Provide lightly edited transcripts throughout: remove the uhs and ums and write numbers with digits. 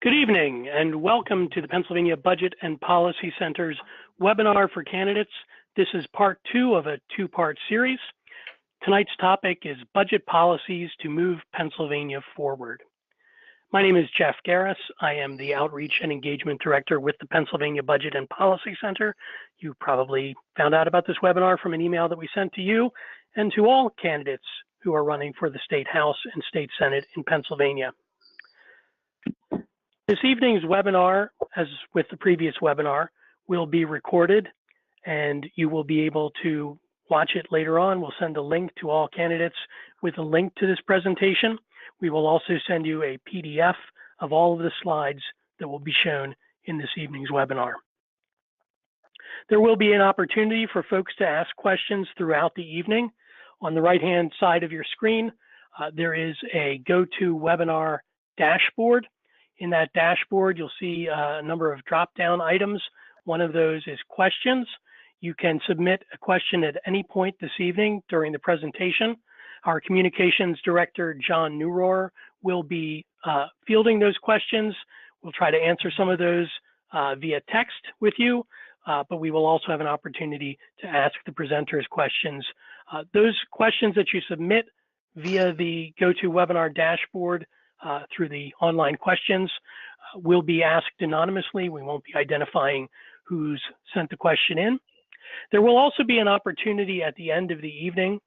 Good evening and welcome to the Pennsylvania Budget and Policy Center's webinar for candidates. This is part 2 of a 2-part series. Tonight's topic is budget policies to move Pennsylvania forward. My name is Jeff Garris. I am the Outreach and Engagement Director with the Pennsylvania Budget and Policy Center. You probably found out about this webinar from an email that we sent to you and to all candidates who are running for the State House and State Senate in Pennsylvania. This evening's webinar, as with the previous webinar, will be recorded and you will be able to watch it later on. We'll send a link to all candidates with a link to this presentation. We will also send you a PDF of all of the slides that will be shown in this evening's webinar. There will be an opportunity for folks to ask questions throughout the evening. On the right-hand side of your screen, there is a GoToWebinar dashboard. In that dashboard, you'll see a number of drop-down items. One of those is questions. You can submit a question at any point this evening during the presentation. Our communications director, John Newrohr, will be fielding those questions. We'll try to answer some of those via text with you, but we will also have an opportunity to ask the presenters questions. Those questions that you submit via the GoToWebinar dashboard through the online questions will be asked anonymously. We won't be identifying who's sent the question in. There will also be an opportunity at the end of the evening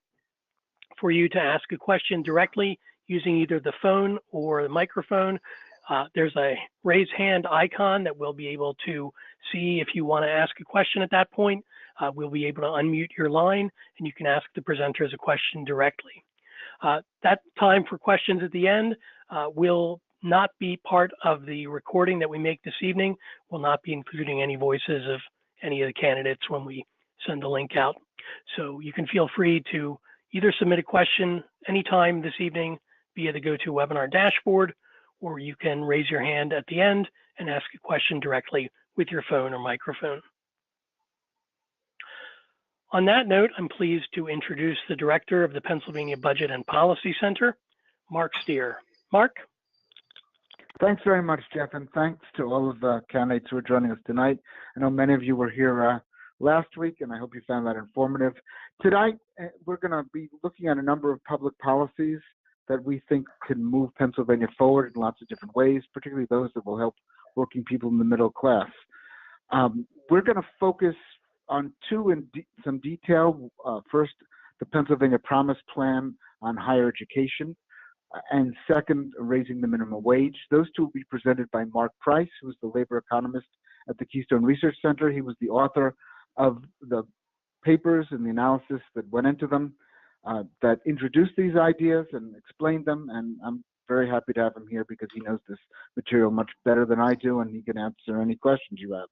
for you to ask a question directly using either the phone or the microphone. There's a raise hand icon that we'll be able to see if you want to ask a question at that point. We'll be able to unmute your line and you can ask the presenters a question directly. That time for questions at the end will not be part of the recording that we make this evening. We'll not be including any voices of any of the candidates when we send the link out. So you can feel free to either submit a question anytime this evening via the GoToWebinar dashboard, or you can raise your hand at the end and ask a question directly with your phone or microphone. On that note, I'm pleased to introduce the Director of the Pennsylvania Budget and Policy Center, Marc Stier. Marc? Thanks very much, Jeff, and thanks to all of the candidates who are joining us tonight. I know many of you were here last week, and I hope you found that informative. Tonight, we're going to be looking at a number of public policies that we think can move Pennsylvania forward in lots of different ways, particularly those that will help working people in the middle class. We're going to focus on two in some detail. First, the Pennsylvania Promise Plan on higher education, and second, raising the minimum wage. Those two will be presented by Mark Price, who is the labor economist at the Keystone Research Center. He was the author of the papers and the analysis that went into them that introduced these ideas and explained them, and I'm very happy to have him here because he knows this material much better than I do, and he can answer any questions you have.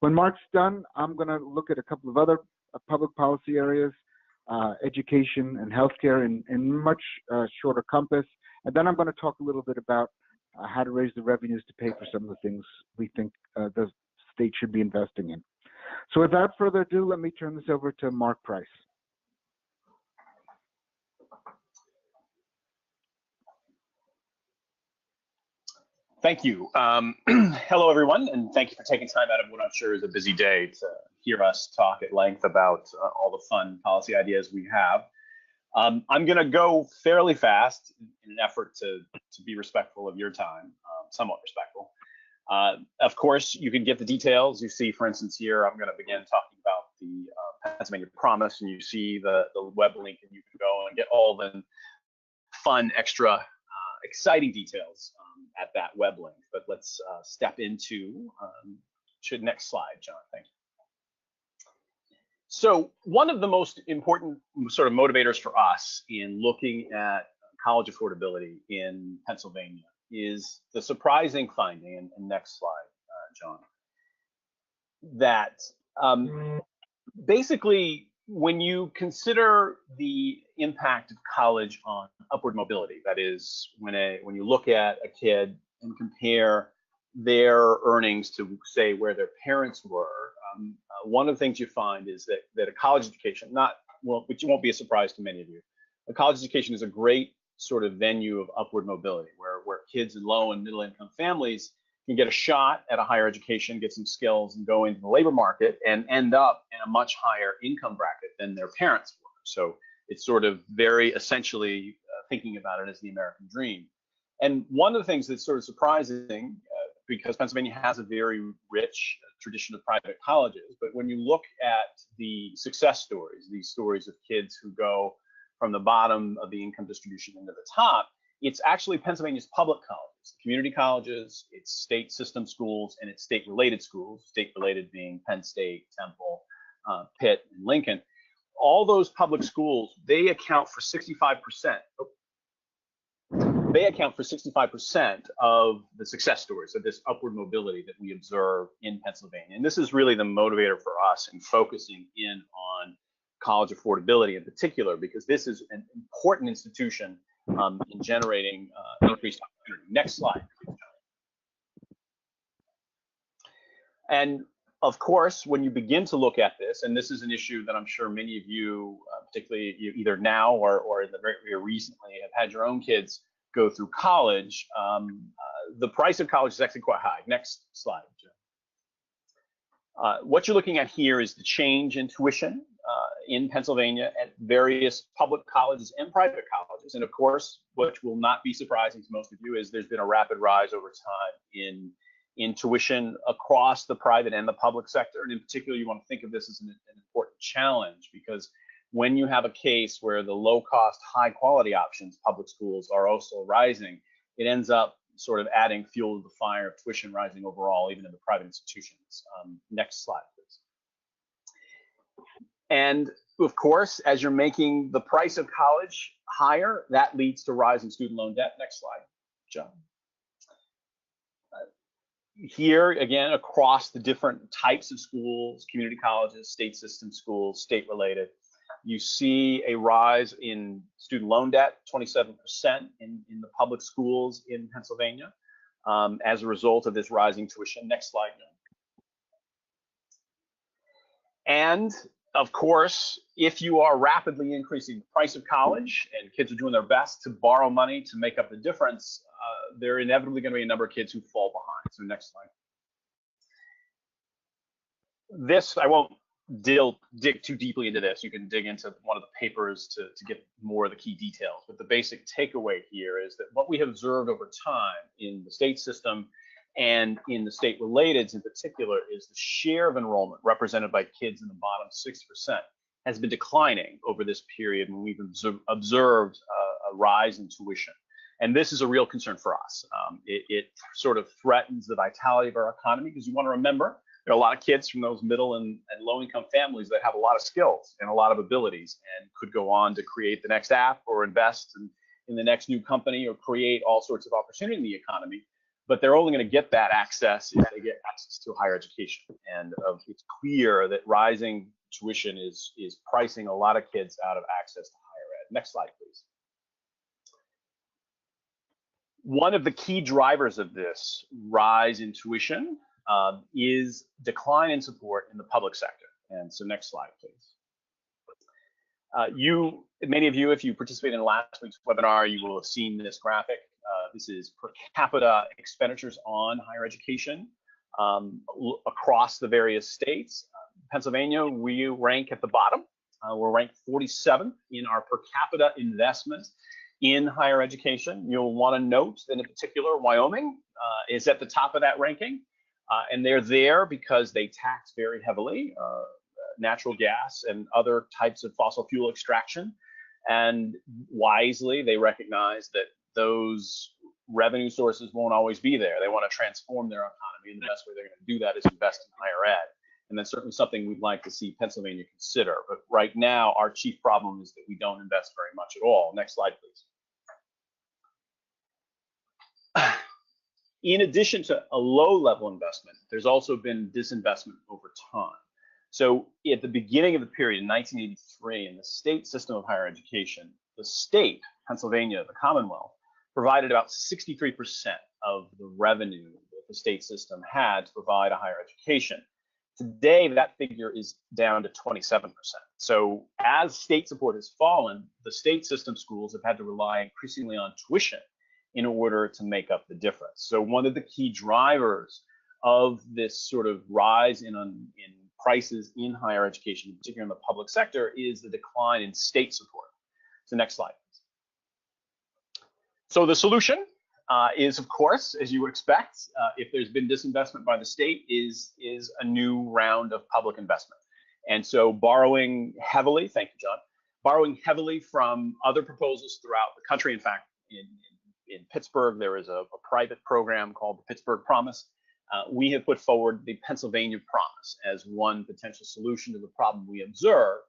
When Mark's done, I'm going to look at a couple of other public policy areas, education and healthcare in much shorter compass. And then I'm going to talk a little bit about how to raise the revenues to pay for some of the things we think the state should be investing in. So without further ado, let me turn this over to Mark Price. Thank you. Hello, everyone, and thank you for taking time out of what I'm sure is a busy day to hear us talk at length about all the fun policy ideas we have. I'm going to go fairly fast in an effort to be respectful of your time, somewhat respectful. Of course, you can get the details. You see, for instance, here, I'm going to begin talking about the Pennsylvania Promise, and you see the web link, and you can go and get all the fun, extra, exciting details at that web link. But let's step into, next slide, John, thank you. So one of the most important sort of motivators for us in looking at college affordability in Pennsylvania is the surprising finding, and next slide, John, that basically when you consider the impact of college on upward mobility, that is, when you look at a kid and compare their earnings to, say, where their parents were, one of the things you find is that a college education, which won't be a surprise to many of you, a college education is a great sort of venue of upward mobility, where kids in low and middle income families can get a shot at a higher education, get some skills, and go into the labor market and end up in a much higher income bracket than their parents were. So it's sort of very essentially thinking about it as the American dream. And one of the things that's sort of surprising, because Pennsylvania has a very rich tradition of private colleges, but when you look at the success stories, these stories of kids who go from the bottom of the income distribution into the top, it's actually Pennsylvania's public colleges, community colleges, its state system schools, and its state-related schools, state-related being Penn State, Temple, Pitt, and Lincoln. All those public schools, they account for 65%. They account for 65% of the success stories of this upward mobility that we observe in Pennsylvania. And this is really the motivator for us in focusing in on college affordability in particular, because this is an important institution in generating increased opportunity. Next slide, please. And of course, when you begin to look at this, and this is an issue that I'm sure many of you, particularly you either now or in the very recently, have had your own kids go through college, the price of college is actually quite high. Next slide, Jim. What you're looking at here is the change in tuition in Pennsylvania at various public colleges and private colleges. And of course, what will not be surprising to most of you is there's been a rapid rise over time in tuition across the private and the public sector. And in particular, you want to think of this as an important challenge, because when you have a case where the low-cost, high-quality options, public schools, are also rising, it ends up sort of adding fuel to the fire of tuition rising overall, even in the private institutions. Next slide, please. And of course, as you're making the price of college higher, that leads to rising student loan debt. Next slide, John. Here, again, across the different types of schools, community colleges, state system schools, state-related, you see a rise in student loan debt, 27% in the public schools in Pennsylvania as a result of this rising tuition. Next slide. And of course, if you are rapidly increasing the price of college and kids are doing their best to borrow money to make up the difference, there are inevitably going to be a number of kids who fall behind. So next slide. This, I won't dig too deeply into this. You can dig into one of the papers to get more of the key details. But the basic takeaway here is that what we have observed over time in the state system and in the state relateds in particular is the share of enrollment represented by kids in the bottom 6% has been declining over this period when we've observed a rise in tuition. And this is a real concern for us. It sort of threatens the vitality of our economy, because you want to remember there are a lot of kids from those middle and low-income families that have a lot of skills and a lot of abilities and could go on to create the next app or invest in the next new company or create all sorts of opportunity in the economy. But they're only going to get that access if they get access to higher education. And it's clear that rising tuition is pricing a lot of kids out of access to higher ed. Next slide, please. One of the key drivers of this rise in tuition is decline in support in the public sector. And so next slide, please. Many of you, if you participated in last week's webinar, you will have seen this graphic. This is per capita expenditures on higher education across the various states. Pennsylvania, we rank at the bottom. We're ranked 47th in our per capita investment in higher education. You'll want to note that in particular, Wyoming is at the top of that ranking. And they're there because they tax very heavily natural gas and other types of fossil fuel extraction. And wisely, they recognize that those revenue sources won't always be there. They want to transform their economy, and the best way they're going to do that is invest in higher ed. And that's certainly something we'd like to see Pennsylvania consider. But right now, our chief problem is that we don't invest very much at all. Next slide, please. In addition to a low-level investment, there's also been disinvestment over time. So at the beginning of the period in 1983, in the state system of higher education, the state, Pennsylvania, the Commonwealth, provided about 63% of the revenue that the state system had to provide a higher education. Today, that figure is down to 27%. So as state support has fallen, the state system schools have had to rely increasingly on tuition in order to make up the difference. So one of the key drivers of this sort of rise in prices in higher education, particularly in the public sector, is the decline in state support. So next slide. So the solution is, of course, as you would expect, if there's been disinvestment by the state, is a new round of public investment. And so borrowing heavily, thank you, John, borrowing heavily from other proposals throughout the country. In fact, in Pittsburgh, there is a private program called the Pittsburgh Promise. We have put forward the Pennsylvania Promise as one potential solution to the problem we observe.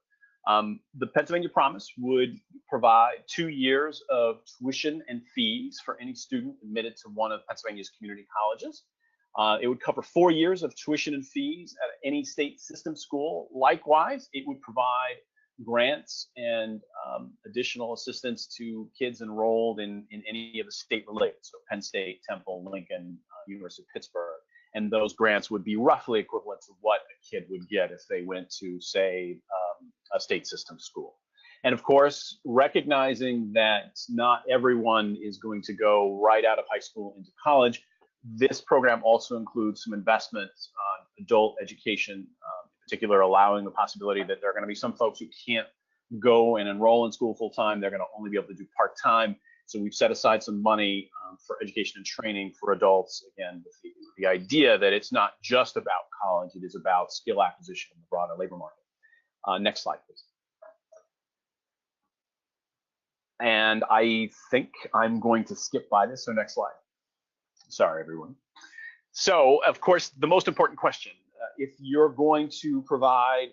The Pennsylvania Promise would provide 2 years of tuition and fees for any student admitted to one of Pennsylvania's community colleges. It would cover 4 years of tuition and fees at any state system school. Likewise, it would provide grants and additional assistance to kids enrolled in any of the state related, so Penn State, Temple, Lincoln, University of Pittsburgh. And those grants would be roughly equivalent to what a kid would get if they went to, say, a state system school. And of course, recognizing that not everyone is going to go right out of high school into college, this program also includes some investments on adult education, in particular, allowing the possibility that there are going to be some folks who can't go and enroll in school full time. They're going to only be able to do part time. So we've set aside some money for education and training for adults, again, with the idea that it's not just about college, it is about skill acquisition in the broader labor market. Next slide, please. And I think I'm going to skip by this, so next slide. Sorry, everyone. So, of course, the most important question, if you're going to provide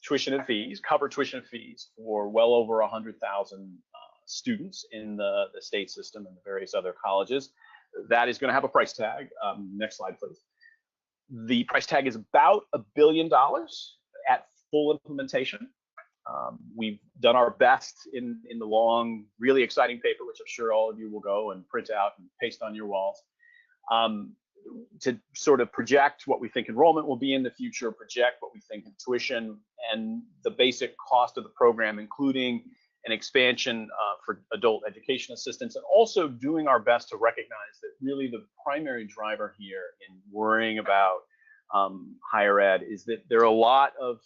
tuition and fees, cover tuition and fees for well over 100,000 students in the state system and the various other colleges, that is going to have a price tag. Next slide, please. The price tag is about $1 billion at full implementation. We've done our best in the long, really exciting paper, which I'm sure all of you will go and print out and paste on your walls, to sort of project what we think enrollment will be in the future, project what we think in tuition and the basic cost of the program, including an expansion for adult education assistance, and also doing our best to recognize that really the primary driver here in worrying about higher ed is that there are a lot of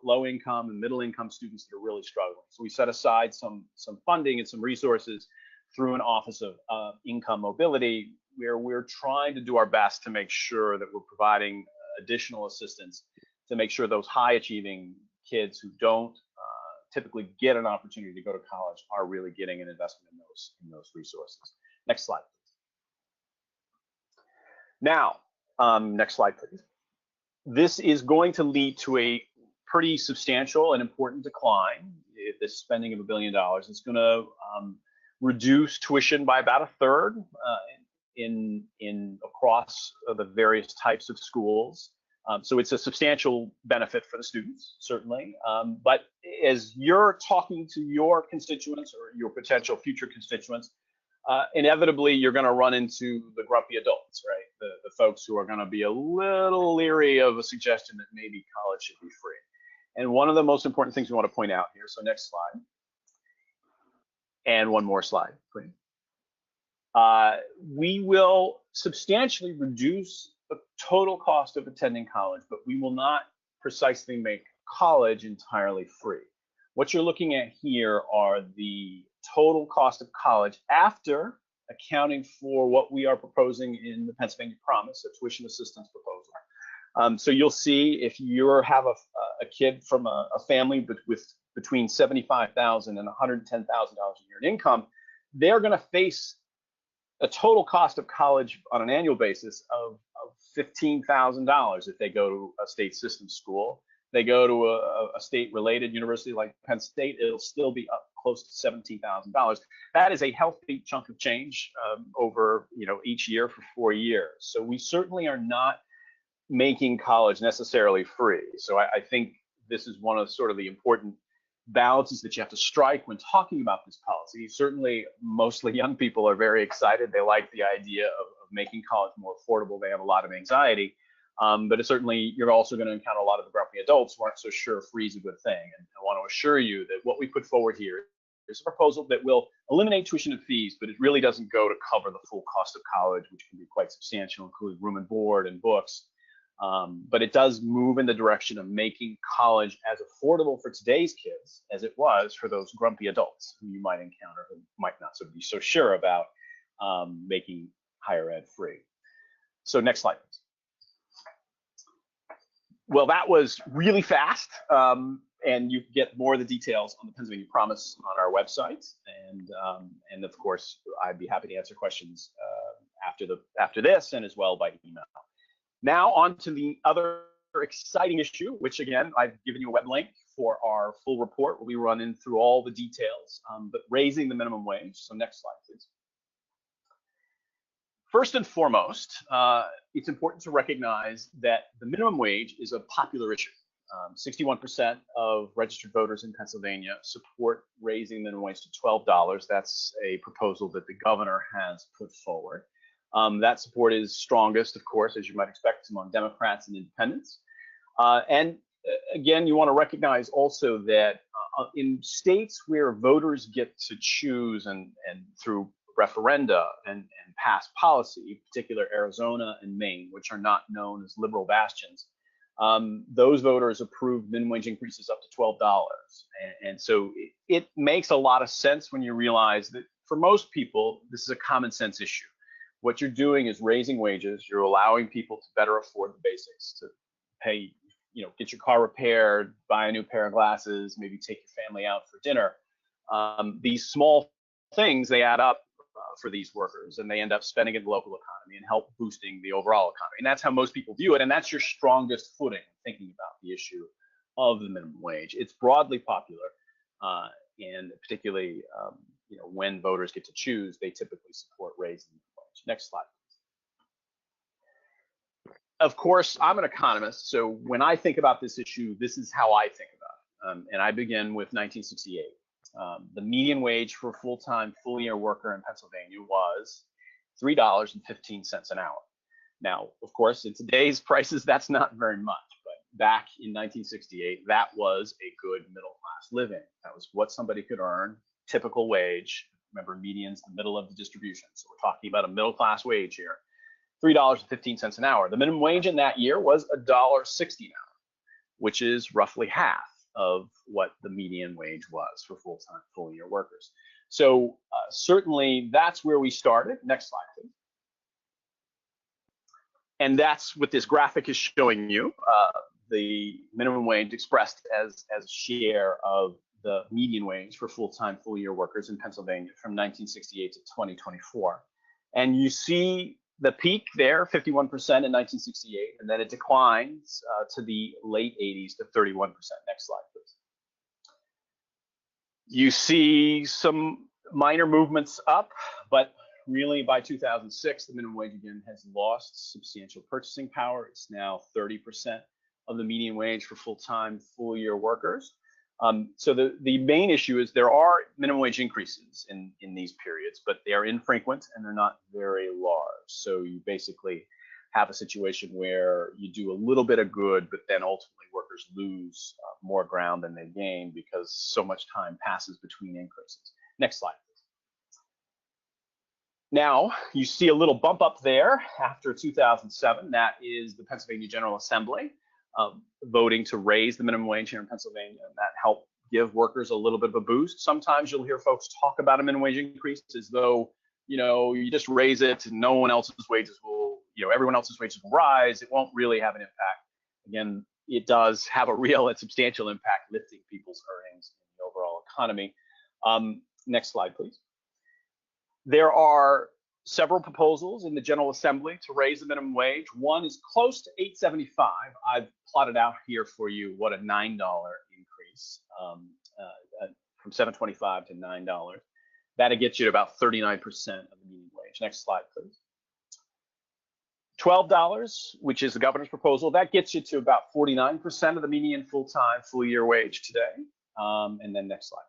low income and middle income students that are really struggling. So we set aside some funding and some resources through an Office of Income Mobility, where we're trying to do our best to make sure that we're providing additional assistance to make sure those high achieving kids who don't typically get an opportunity to go to college are really getting an investment in those resources. Next slide, please. Now, next slide, please. This is going to lead to a pretty substantial and important decline. This spending of $1 billion is going to reduce tuition by about 1/3 across the various types of schools. So it's a substantial benefit for the students, certainly. But as you're talking to your constituents or your potential future constituents, inevitably you're going to run into the grumpy adults, right? The folks who are going to be a little leery of a suggestion that maybe college should be free. And one of the most important things we want to point out here, so next slide. And one more slide, please. We will substantially reduce the total cost of attending college, but we will not precisely make college entirely free. What you're looking at here are the total cost of college after accounting for what we are proposing in the Pennsylvania Promise, a tuition assistance proposal. So you'll see if you have a kid from a family with between $75,000 and $110,000 a year in income, they're going to face a total cost of college on an annual basis of $15,000 if they go to a state system school. They go to a state-related university like Penn State, it'll still be up close to $17,000. That is a healthy chunk of change over each year for 4 years. So we certainly are not making college necessarily free. So I think this is one of sort of the important balances that you have to strike when talking about this policy. Certainly, mostly young people are very excited. They like the idea of making college more affordable. They have a lot of anxiety. But it's certainly, you're also going to encounter a lot of the grumpy adults who aren't so sure free is a good thing. And I want to assure you that what we put forward here There's a proposal that will eliminate tuition and fees, but it really doesn't go to cover the full cost of college, which can be quite substantial, including room and board and books. But it does move in the direction of making college as affordable for today's kids as it was for those grumpy adults who you might encounter who might not be so sure about making higher ed free. So next slide, please. Well, that was really fast, and you get more of the details on the Pennsylvania Promise on our website, and of course, I'd be happy to answer questions after this, and as well by email. Now on to the other exciting issue, which again, I've given you a web link for our full report where we run in through all the details, but raising the minimum wage. So next slide, please. First and foremost, it's important to recognize that the minimum wage is a popular issue. 61% of registered voters in Pennsylvania support raising minimum wage to $12. That's a proposal that the governor has put forward. That support is strongest, of course, as you might expect, among Democrats and independents. And again, you want to recognize also that in states where voters get to choose and through referenda and pass policy, in particular Arizona and Maine, which are not known as liberal bastions, those voters approved minimum wage increases up to $12. And so it makes a lot of sense when you realize that for most people, this is a common sense issue. What you're doing is raising wages. You're allowing people to better afford the basics, to pay, get your car repaired, buy a new pair of glasses, maybe take your family out for dinner. These small things, they add up for these workers, and they end up spending in the local economy and help boosting the overall economy. And that's how most people view it. And that's your strongest footing thinking about the issue of the minimum wage. It's broadly popular, and particularly, when voters get to choose, they typically support raising the minimum wage. Next slide. Of course, I'm an economist, so when I think about this issue, this is how I think about it. And I begin with 1968. The median wage for a full-time, full-year worker in Pennsylvania was $3.15 an hour. Now, of course, in today's prices, that's not very much, but back in 1968, that was a good middle-class living. That was what somebody could earn, typical wage. Remember, median's the middle of the distribution, so we're talking about a middle-class wage here. $3.15 an hour. The minimum wage in that year was $1.60 an hour, which is roughly half of what the median wage was for full-time, full-year workers. So certainly that's where we started. Next slide, please. And that's what this graphic is showing you, the minimum wage expressed as a share of the median wage for full-time, full-year workers in Pennsylvania from 1968 to 2024. And you see the peak there, 51% in 1968, and then it declines to the late 80s to 31%. Next slide, please. You see some minor movements up, but really by 2006, the minimum wage again has lost substantial purchasing power. It's now 30% of the median wage for full-time, full-year workers. So the main issue is there are minimum wage increases in these periods, but they are infrequent and they're not very large. So you basically have a situation where you do a little bit of good, but then ultimately workers lose more ground than they gain because so much time passes between increases. Next slide, please. Now you see a little bump up there after 2007. That is the Pennsylvania General Assembly voting to raise the minimum wage here in Pennsylvania, and that helped give workers a little bit of a boost. Sometimes you'll hear folks talk about a minimum wage increase as though, you just raise it and no one else's wages will, everyone else's wages will rise. It won't really have an impact. Again, it does have a real and substantial impact lifting people's earnings in the overall economy. Next slide, please. There are several proposals in the General Assembly to raise the minimum wage. One is close to $8.75. I've plotted out here for you what a $9 increase from $7.25 to $9. That'll get you to about 39% of the median wage. Next slide, please. $12, which is the governor's proposal, that gets you to about 49% of the median full-time, full-year wage today. And then next slide.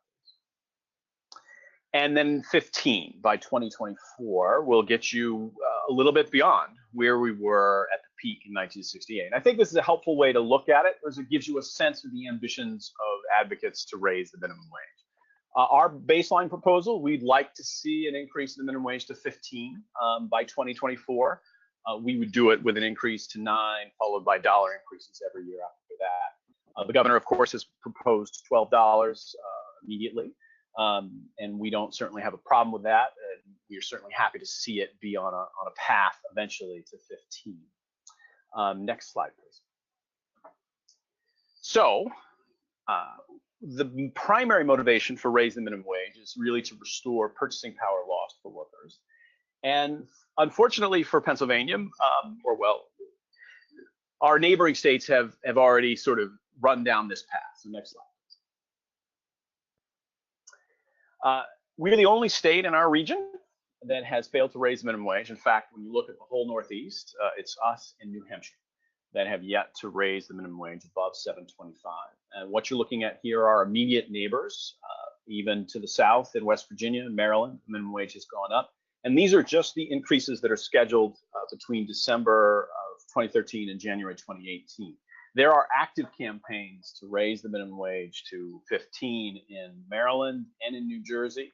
And then 15 by 2024 will get you a little bit beyond where we were at the peak in 1968. And I think this is a helpful way to look at it, because it gives you a sense of the ambitions of advocates to raise the minimum Our baseline proposal, we'd like to see an increase in the minimum wage to 15 by 2024. We would do it with an increase to 9, followed by dollar increases every year after that. The governor, of course, has proposed $12 immediately, and we don't certainly have a problem with that. We are certainly happy to see it be on a path eventually to 15. Next slide, please. So, the primary motivation for raising the minimum wage is really to restore purchasing power lost for workers. And unfortunately for Pennsylvania, our neighboring states have already sort of run down this path. So next slide. We're the only state in our region that has failed to raise the minimum wage. In fact, when you look at the whole Northeast, it's us and New Hampshire that have yet to raise the minimum wage above $7.25. And what you're looking at here are immediate neighbors, even to the south in West Virginia and Maryland, the minimum wage has gone up. And these are just the increases that are scheduled between December of 2013 and January 2018. There are active campaigns to raise the minimum wage to 15 in Maryland and in New Jersey.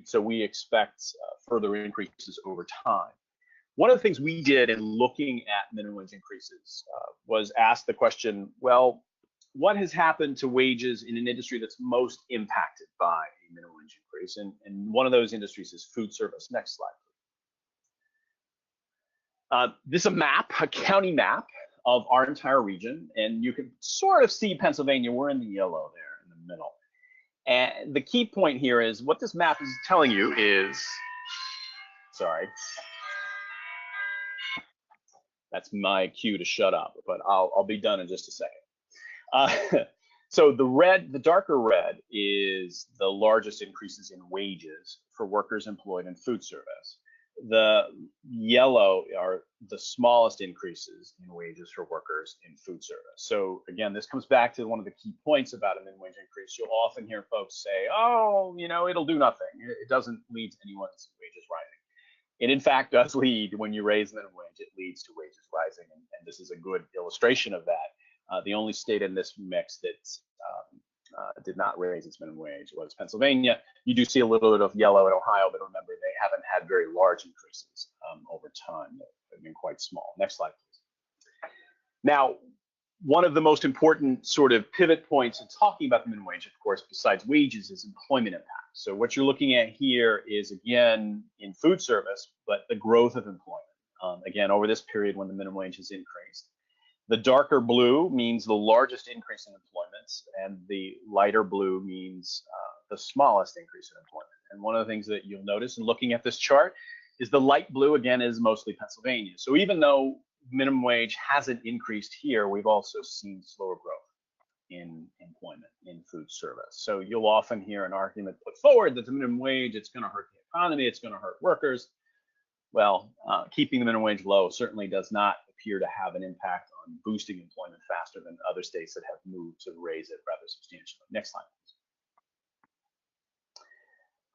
So we expect further increases over time. One of the things we did in looking at minimum wage increases was ask the question, well, what has happened to wages in an industry that's most impacted by a minimum wage increase? And one of those industries is food service. Next slide. This is a map, a county map of our entire region. And you can sort of see Pennsylvania, we're in the yellow there in the middle. And the key point here is what this map is telling you is, sorry. That's my cue to shut up, but I'll be done in just a second. So the darker red is the largest increases in wages for workers employed in food service. The yellow are the smallest increases in wages for workers in food service. So again, this comes back to one of the key points about a minimum wage increase. You'll often hear folks say, oh, it'll do nothing. It doesn't lead to anyone's wages rising. It in fact does lead, when you raise minimum wage, it leads to wages rising, and this is a good illustration of that. The only state in this mix that did not raise its minimum wage was Pennsylvania. You do see a little bit of yellow in Ohio, but remember, they haven't had very large increases over time. They've been quite small. Next slide, please. Now, one of the most important sort of pivot points in talking about the minimum wage, of course, besides wages, is employment impact. So what you're looking at here is, again, in food service, but the growth of employment, again, over this period when the minimum wage has increased. The darker blue means the largest increase in employment, and the lighter blue means the smallest increase in employment. And one of the things that you'll notice in looking at this chart is the light blue, again, is mostly Pennsylvania. So even though minimum wage hasn't increased here, we've also seen slower growth in employment in food service. So you'll often hear an argument put forward that the minimum wage, it's going to hurt the economy, it's going to hurt workers. Well, keeping the minimum wage low certainly does not appear to have an impact on boosting employment faster than other states that have moved to raise it rather substantially. Next slide,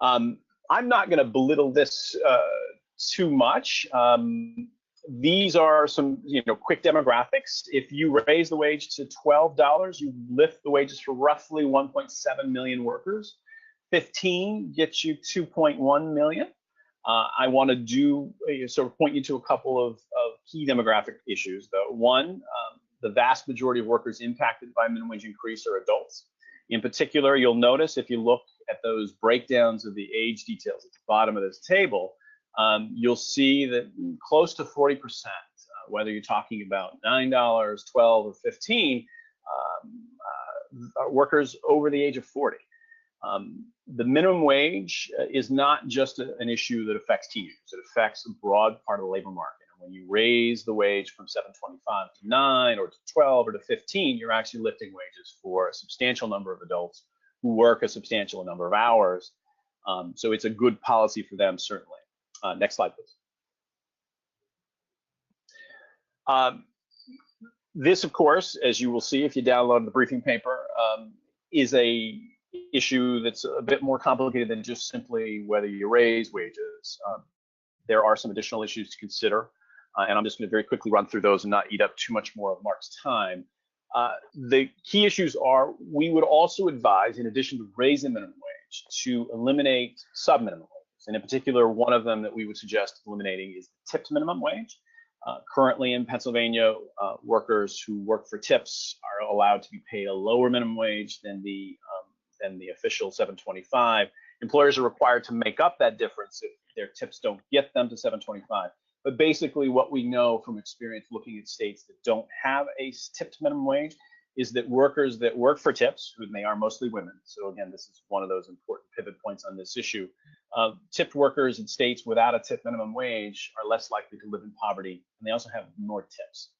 please. I'm not going to belittle this too much. These are some quick demographics. If you raise the wage to $12, you lift the wages for roughly 1.7 million workers. 15 gets you 2.1 million. I want to sort of point you to a couple of key demographic issues, though. One, the vast majority of workers impacted by minimum wage increase are adults. In particular, you'll notice if you look at those breakdowns of the age details at the bottom of this table, you'll see that close to 40%, whether you're talking about $9, $12, or $15, workers over the age of 40. The minimum wage is not just an issue that affects teenagers. It affects a broad part of the labor market. And when you raise the wage from $7.25 to $9 or to $12 or to $15, you're actually lifting wages for a substantial number of adults who work a substantial number of hours. So it's a good policy for them, certainly. Next slide, please. This, of course, as you will see if you download the briefing paper, is a issue that's a bit more complicated than just simply whether you raise wages. There are some additional issues to consider, and I'm just going to very quickly run through those and not eat up too much more of Mark's time. The key issues are, we would also advise, in addition to raising minimum wage, wage to eliminate sub-minimum wages. And in particular, one of them that we would suggest eliminating is the tipped minimum wage. Currently in Pennsylvania, workers who work for tips are allowed to be paid a lower minimum wage than the official 725. Employers are required to make up that difference if their tips don't get them to 725. But basically what we know from experience looking at states that don't have a tipped minimum wage is that workers that work for tips, who they are mostly women, so again, this is one of those important pivot points on this issue, tipped workers in states without a tip minimum wage are less likely to live in poverty, and they also have more tips.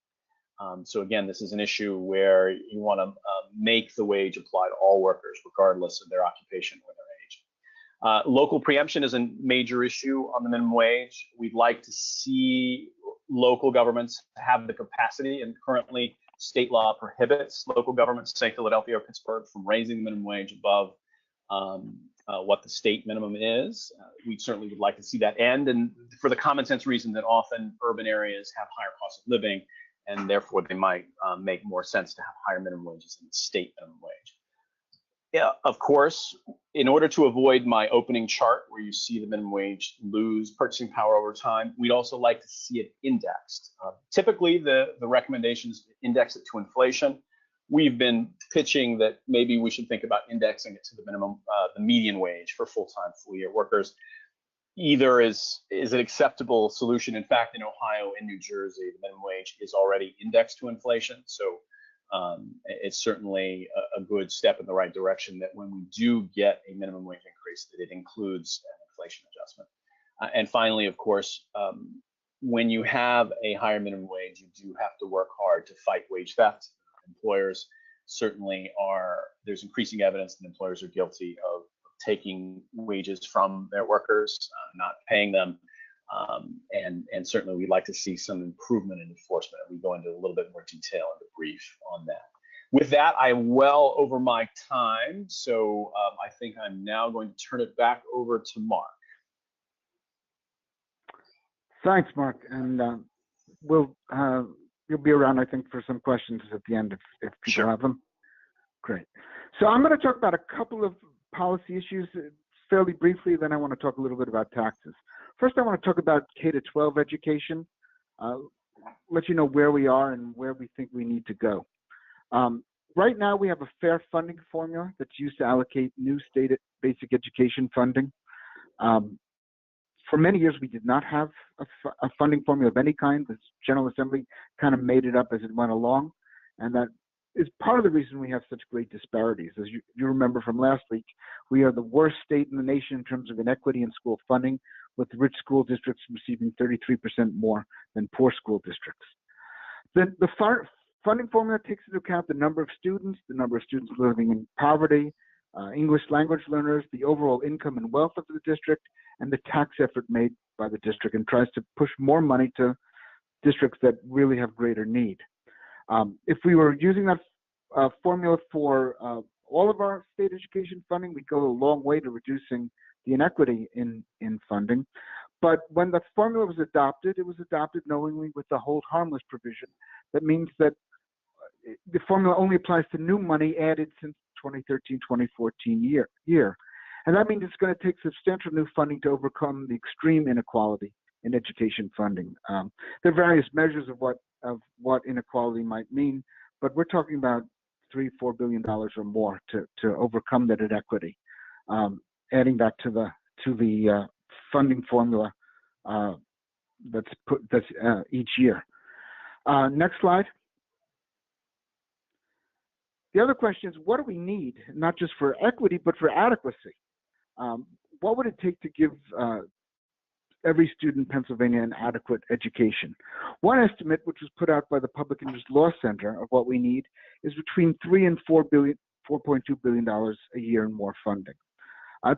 So again, this is an issue where you want to make the wage apply to all workers, regardless of their occupation or their age. Local preemption is a major issue on the minimum wage. We'd like to see local governments have the capacity, and currently state law prohibits local governments, say Philadelphia or Pittsburgh, from raising the minimum wage above what the state minimum is. We certainly would like to see that end, and for the common sense reason that often urban areas have higher cost of living, and therefore they might make more sense to have higher minimum wages than the state minimum wage. Yeah, of course, in order to avoid my opening chart where you see the minimum wage lose purchasing power over time, we'd also like to see it indexed. Typically, the recommendations index it to inflation. We've been pitching that maybe we should think about indexing it to the minimum, the median wage for full-time, full-year workers. Either is an acceptable solution. In fact, in Ohio and New Jersey, the minimum wage is already indexed to inflation. So it's certainly a good step in the right direction that when we do get a minimum wage increase, that it includes an inflation adjustment. And finally, of course, when you have a higher minimum wage, you do have to work hard to fight wage theft. Employers certainly there's increasing evidence that employers are guilty of taking wages from their workers, not paying them. And certainly we'd like to see some improvement in enforcement. We go into a little bit more detail in the brief on that. With that, I'm well over my time, so I think I'm now going to turn it back over to Mark. Thanks, Mark, and you'll be around, I think, for some questions at the end if people have them. Great. So I'm going to talk about a couple of policy issues fairly briefly, then I want to talk a little bit about taxes. First, I want to talk about K-12 education, let you know where we are and where we think we need to go. Right now, we have a fair funding formula that's used to allocate new state basic education funding. For many years, we did not have a funding formula of any kind. The General Assembly kind of made it up as it went along, and that is part of the reason we have such great disparities. As you remember from last week, we are the worst state in the nation in terms of inequity in school funding, with rich school districts receiving 33% more than poor school districts. The funding formula takes into account the number of students living in poverty, English language learners, the overall income and wealth of the district, and the tax effort made by the district, and tries to push more money to districts that really have greater need. If we were using that formula for all of our state education funding, we'd go a long way to reducing the inequity in funding. But when the formula was adopted, it was adopted knowingly with the hold harmless provision. That means that the formula only applies to new money added since 2013-2014 year. And that means it's going to take substantial new funding to overcome the extreme inequality in education funding. There are various measures of what inequality might mean, but we're talking about $3-4 billion or more to overcome that inequity. Adding back to the funding formula that's each year. Next slide. The other question is, what do we need, not just for equity, but for adequacy? What would it take to give every student in Pennsylvania an adequate education? One estimate, which was put out by the Public Interest Law Center of what we need, is between $4.2 billion a year in more funding.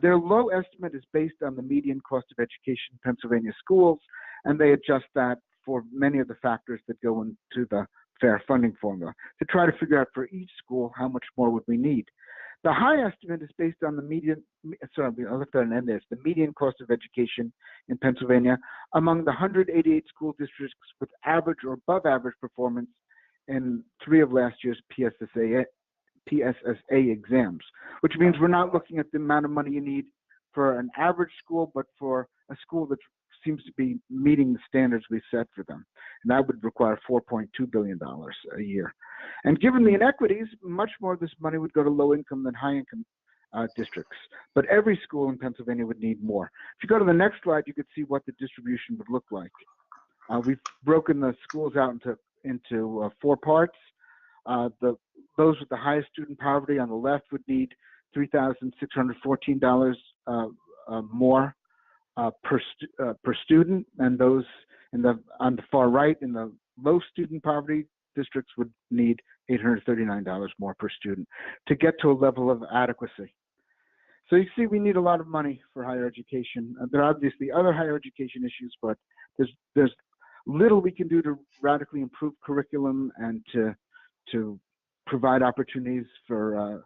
Their low estimate is based on the median cost of education in Pennsylvania schools, and they adjust that for many of the factors that go into the fair funding formula to try to figure out for each school how much more would we need. The high estimate is based on the median, I'll left out an end there, the median cost of education in Pennsylvania among the 188 school districts with average or above average performance in 3 of last year's PSSA exams, which means we're not looking at the amount of money you need for an average school, but for a school that seems to be meeting the standards we set for them. And that would require $4.2 billion a year. And given the inequities, much more of this money would go to low income than high income districts. But every school in Pennsylvania would need more. If you go to the next slide, you could see what the distribution would look like. We've broken the schools out into 4 parts. Those with the highest student poverty on the left would need $3,614 more per student, and those on the far right in the low student poverty districts would need $839 more per student to get to a level of adequacy. So you see, we need a lot of money for higher education. There are obviously other higher education issues, but there's little we can do to radically improve curriculum and to provide opportunities for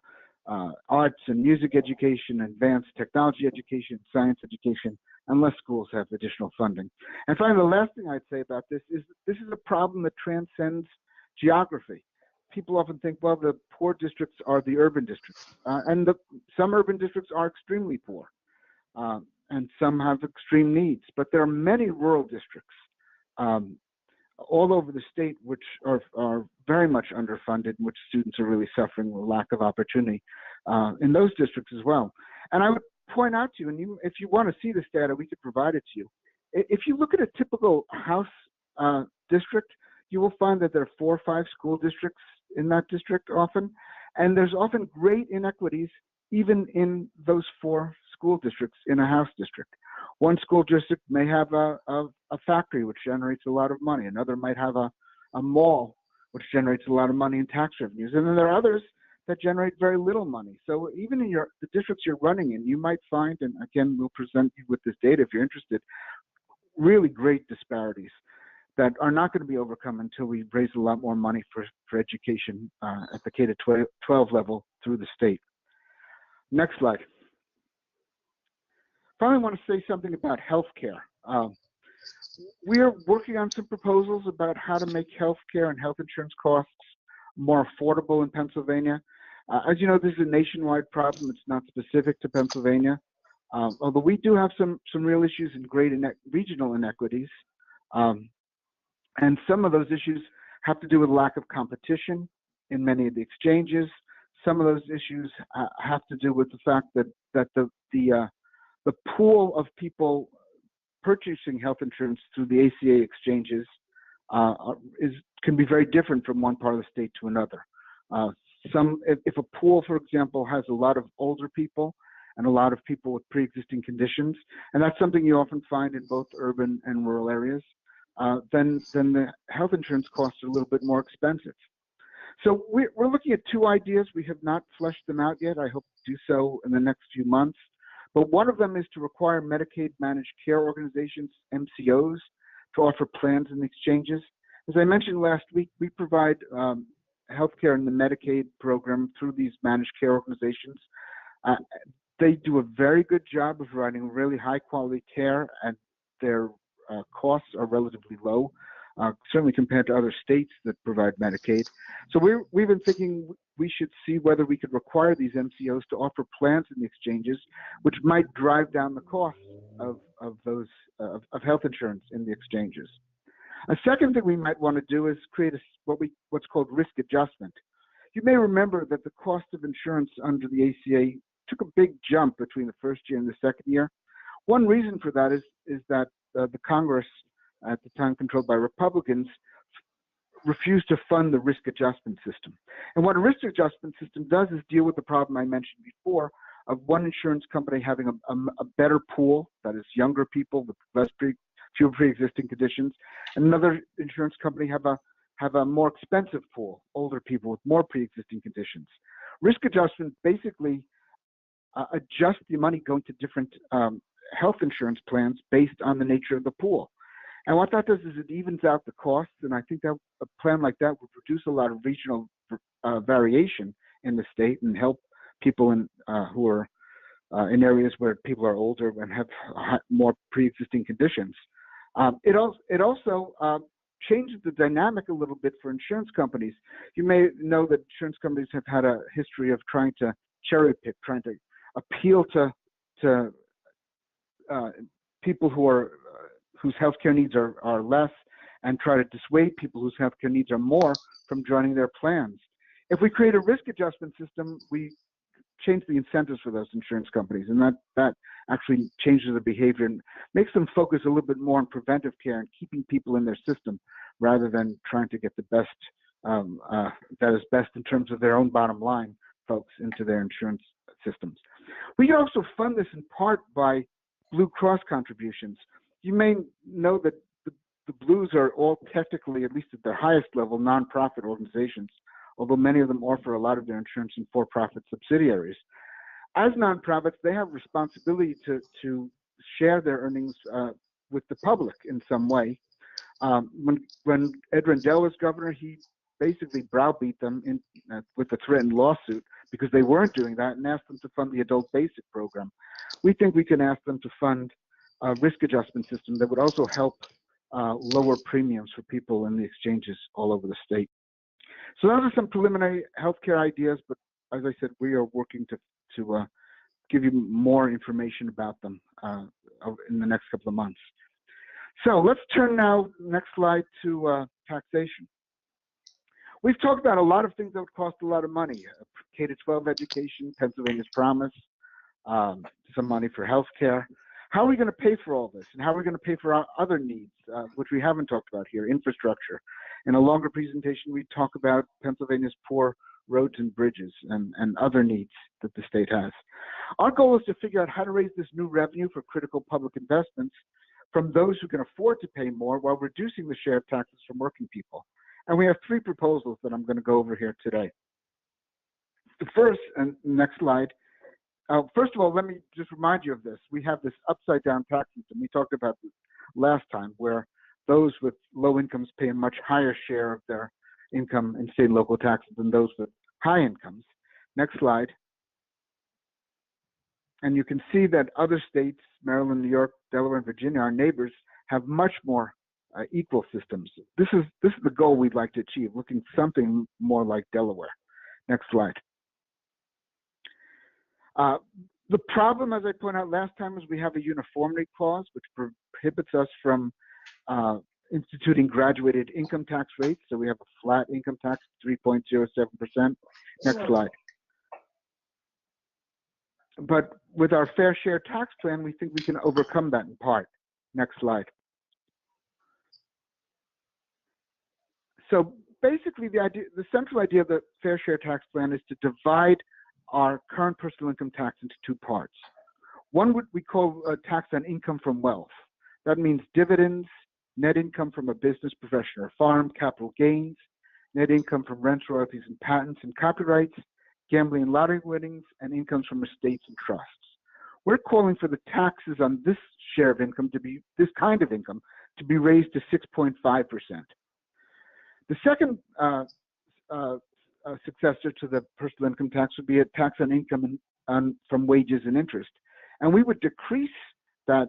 arts and music education, advanced technology education, science education, unless schools have additional funding. And finally, the last thing I'd say about this is a problem that transcends geography. People often think, well, the poor districts are the urban districts, and some urban districts are extremely poor, and some have extreme needs. But there are many rural districts all over the state which are very much underfunded, in which students are really suffering with lack of opportunity in those districts as well. And I would point out to you, and if you want to see this data, we could provide it to you. If you look at a typical house district, you will find that there are 4 or 5 school districts in that district often, and there's often great inequities even in those 4 school districts in a house district. One school district may have a factory which generates a lot of money. Another might have a mall which generates a lot of money in tax revenues. And then there are others that generate very little money. So even in the districts you're running in, you might find, and again, we'll present you with this data if you're interested, really great disparities that are not going to be overcome until we raise a lot more money for education at the K-12 level through the state. Next slide. Finally, I want to say something about healthcare. We are working on some proposals about how to make healthcare and health insurance costs more affordable in Pennsylvania. As you know, this is a nationwide problem. It's not specific to Pennsylvania. Although we do have some real issues in great regional inequities. And some of those issues have to do with lack of competition in many of the exchanges. Some of those issues have to do with the fact that the pool of people purchasing health insurance through the ACA exchanges can be very different from one part of the state to another. If a pool, for example, has a lot of older people and a lot of people with pre-existing conditions, and that's something you often find in both urban and rural areas, then the health insurance costs are a little bit more expensive. So we're looking at 2 ideas. We have not fleshed them out yet. I hope to do so in the next few months. But one of them is to require Medicaid managed care organizations, MCOs, to offer plans in the exchanges. As I mentioned last week, we provide healthcare in the Medicaid program through these managed care organizations. They do a very good job of providing really high quality care, and their costs are relatively low, certainly compared to other states that provide Medicaid. So we've been thinking we should see whether we could require these MCOs to offer plans in the exchanges, which might drive down the cost of health insurance in the exchanges. A second thing we might want to do is create what's called risk adjustment. You may remember that the cost of insurance under the ACA took a big jump between the first year and the second year. One reason for that is that the Congress, at the time controlled by Republicans, refused to fund the risk adjustment system. And what a risk adjustment system does is deal with the problem I mentioned before of one insurance company having a better pool, that is younger people with fewer pre-existing conditions, and another insurance company have a more expensive pool, older people with more pre-existing conditions. Risk adjustment basically adjusts the money going to different health insurance plans based on the nature of the pool. And what that does is it evens out the costs, and I think that a plan like that would reduce a lot of regional variation in the state and help people who are in areas where people are older and have more pre-existing conditions. It also changes the dynamic a little bit for insurance companies. You may know that insurance companies have had a history of trying to cherry pick, trying to appeal to people whose healthcare needs are less, and try to dissuade people whose healthcare needs are more from joining their plans. If we create a risk adjustment system, we change the incentives for those insurance companies, and that actually changes the behavior and makes them focus a little bit more on preventive care and keeping people in their system rather than trying to get the best that is best in terms of their own bottom line folks into their insurance systems. We can also fund this in part by Blue Cross contributions. You may know that the Blues are all technically, at least at their highest level, nonprofit organizations, although many of them offer a lot of their insurance in for-profit subsidiaries. As nonprofits, they have responsibility to share their earnings with the public in some way. When Ed Rendell was governor, he basically browbeat them with a threatened lawsuit because they weren't doing that and asked them to fund the adult basic program. We think we can ask them to fund a risk adjustment system that would also help lower premiums for people in the exchanges all over the state. So those are some preliminary healthcare ideas, but as I said, we are working to give you more information about them in the next couple of months. So let's turn now, next slide, to taxation. We've talked about a lot of things that would cost a lot of money: K-12 education, Pennsylvania's promise, some money for healthcare. How are we going to pay for all this, and how are we going to pay for our other needs, which we haven't talked about here, infrastructure? In a longer presentation, we talk about Pennsylvania's poor roads and bridges and other needs that the state has. Our goal is to figure out how to raise this new revenue for critical public investments from those who can afford to pay more while reducing the share of taxes from working people. And we have three proposals that I'm going to go over here today. The first, and next slide, first of all, let me just remind you of this. We have this upside down tax system. We talked about this last time, where those with low incomes pay a much higher share of their income in state and local taxes than those with high incomes. Next slide. And you can see that other states, Maryland, New York, Delaware, and Virginia, our neighbors, have much more equal systems. This is the goal we'd like to achieve, looking something more like Delaware. Next slide. The problem, as I pointed out last time, is we have a uniformity clause, which prohibits us from instituting graduated income tax rates. So we have a flat income tax, 3.07%. Next slide. But with our fair share tax plan, we think we can overcome that in part. Next slide. So basically, the central idea of the fair share tax plan is to divide our current personal income tax into two parts. One we call a tax on income from wealth. That means dividends, net income from a business, profession, or farm, capital gains, net income from rents, royalties, and patents and copyrights, gambling and lottery winnings, and incomes from estates and trusts. We're calling for the taxes on this share of income this kind of income to be raised to 6.5%. The second successor to the personal income tax would be a tax on income from wages and interest. And we would decrease that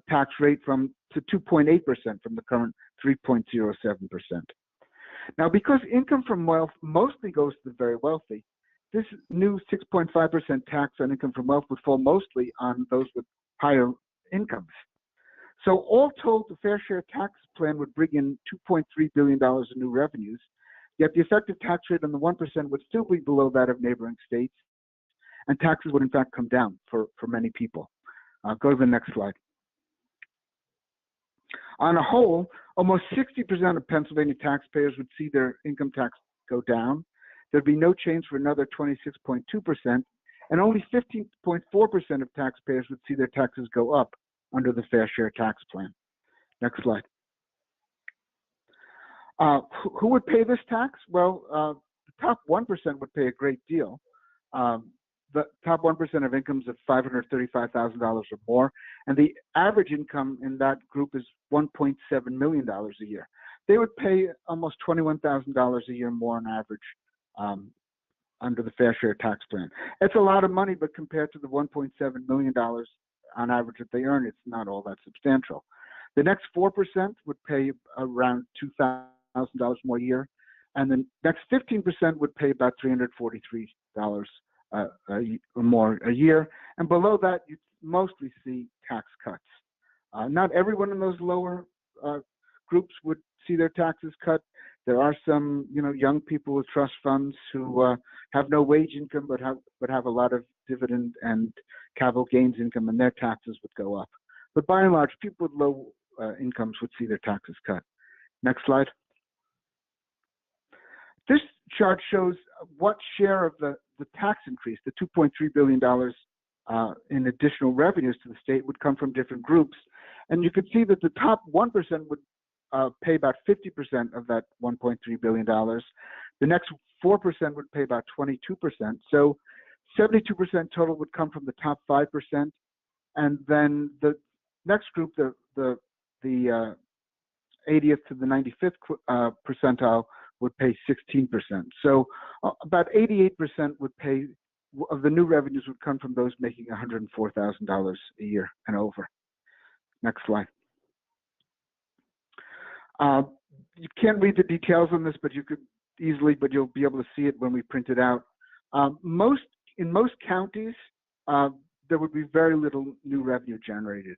tax rate to 2.8% from the current 3.07%. Now, because income from wealth mostly goes to the very wealthy, this new 6.5% tax on income from wealth would fall mostly on those with higher incomes. So all told, the fair share tax plan would bring in $2.3 billion in new revenues, yet the effective tax rate on the 1% would still be below that of neighboring states, and taxes would in fact come down for many people. Go to the next slide. On a whole, almost 60% of Pennsylvania taxpayers would see their income tax go down. There'd be no change for another 26.2%, and only 15.4% of taxpayers would see their taxes go up under the fair share tax plan. Next slide. Who would pay this tax? Well, the top 1% would pay a great deal. The top 1% of incomes of $535,000 or more, and the average income in that group is $1.7 million a year. They would pay almost $21,000 a year more on average under the fair share tax plan. It's a lot of money, but compared to the $1.7 million on average that they earn, it's not all that substantial. The next 4% would pay around $2,000 more a year, and the next 15% would pay about $343 or more a year. And below that, you mostly see tax cuts. Not everyone in those lower groups would see their taxes cut. There are some, young people with trust funds who have no wage income but have a lot of dividend and capital gains income, and their taxes would go up. But by and large, people with low incomes would see their taxes cut. Next slide. This chart shows what share of the tax increase, the $2.3 billion in additional revenues to the state, would come from different groups. And you can see that the top 1% would pay about 50% of that $1.3 billion. The next 4% would pay about 22%. So 72% total would come from the top 5%. And then the next group, the 80th to the 95th percentile, would pay 16%. So about 88% would pay of the new revenues would come from those making $104,000 a year and over. Next slide. You can't read the details on this, but you could easily, but you'll be able to see it when we print it out. In most counties, there would be very little new revenue generated.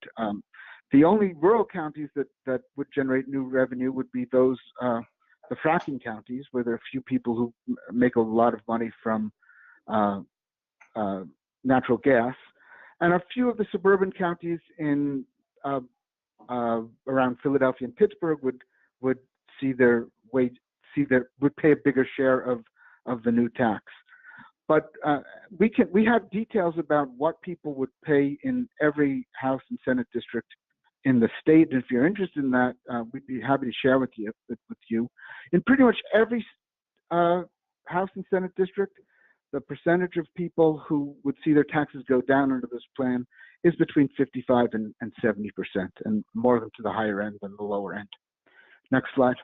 The only rural counties that would generate new revenue would be those the fracking counties, where there are few people who make a lot of money from natural gas, and a few of the suburban counties in around Philadelphia and Pittsburgh would see their would pay a bigger share of the new tax. But we have details about what people would pay in every House and Senate district in the state, and if you're interested in that, we'd be happy to share with you. In pretty much every House and Senate district, the percentage of people who would see their taxes go down under this plan is between 55 and 70%, and more of them to the higher end than the lower end. Next slide.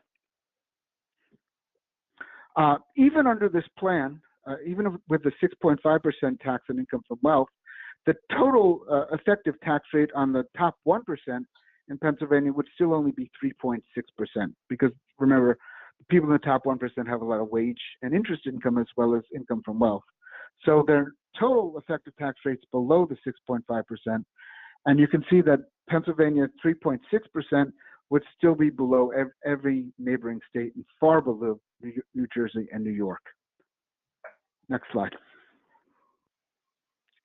Even under this plan, even with the 6.5% tax on income from wealth, the total effective tax rate on the top 1% in Pennsylvania would still only be 3.6%, because remember, the people in the top 1% have a lot of wage and interest income as well as income from wealth. So their total effective tax rate's below the 6.5%, and you can see that Pennsylvania 3.6% would still be below every neighboring state and far below New Jersey and New York. Next slide.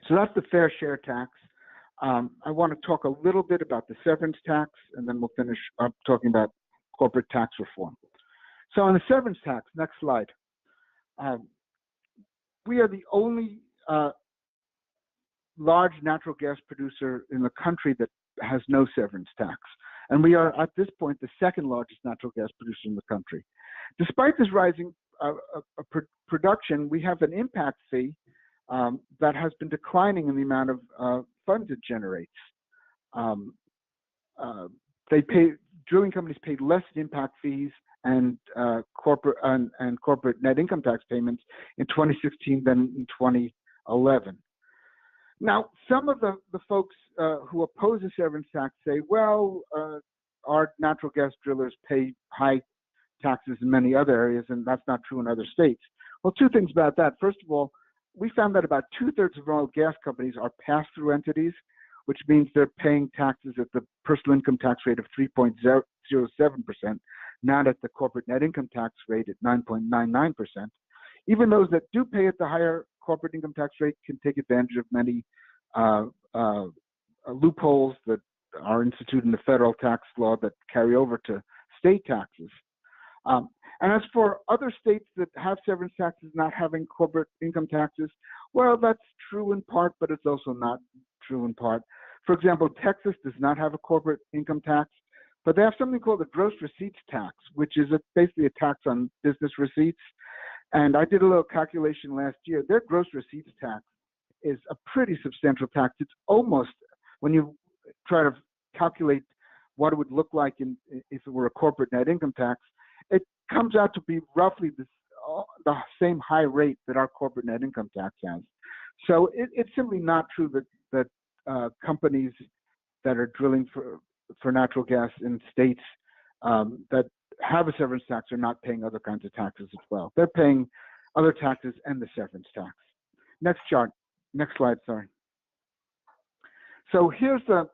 So that's the fair share tax. I want to talk a little bit about the severance tax, and then we'll finish up talking about corporate tax reform. So on the severance tax, next slide. We are the only large natural gas producer in the country that has no severance tax. And we are, at this point, the second largest natural gas producer in the country. Despite this rising production, we have an impact fee that has been declining in the amount of funds it generates. Drilling companies paid less impact fees and corporate net income tax payments in 2016 than in 2011. Now, some of the folks who oppose the severance tax say, well, our natural gas drillers pay high taxes in many other areas, and that's not true in other states. Well, two things about that. First of all, we found that about 2/3 of oil gas companies are pass-through entities, which means they're paying taxes at the personal income tax rate of 3.07%, not at the corporate net income tax rate at 9.99%. Even those that do pay at the higher corporate income tax rate can take advantage of many loopholes that are instituted in the federal tax law that carry over to state taxes. And as for other states that have severance taxes not having corporate income taxes, well, that's true in part, but it's also not true in part. For example, Texas does not have a corporate income tax, but they have something called a gross receipts tax, which is basically a tax on business receipts. And I did a little calculation last year. Their gross receipts tax is a pretty substantial tax. It's almost, when you try to calculate what it would look like if it were a corporate net income tax, it comes out to be roughly the same high rate that our corporate net income tax has. So it's simply not true that companies that are drilling for natural gas in states that have a severance tax are not paying other kinds of taxes as well. They're paying other taxes and the severance tax. Next chart. Next slide, sorry. So here's the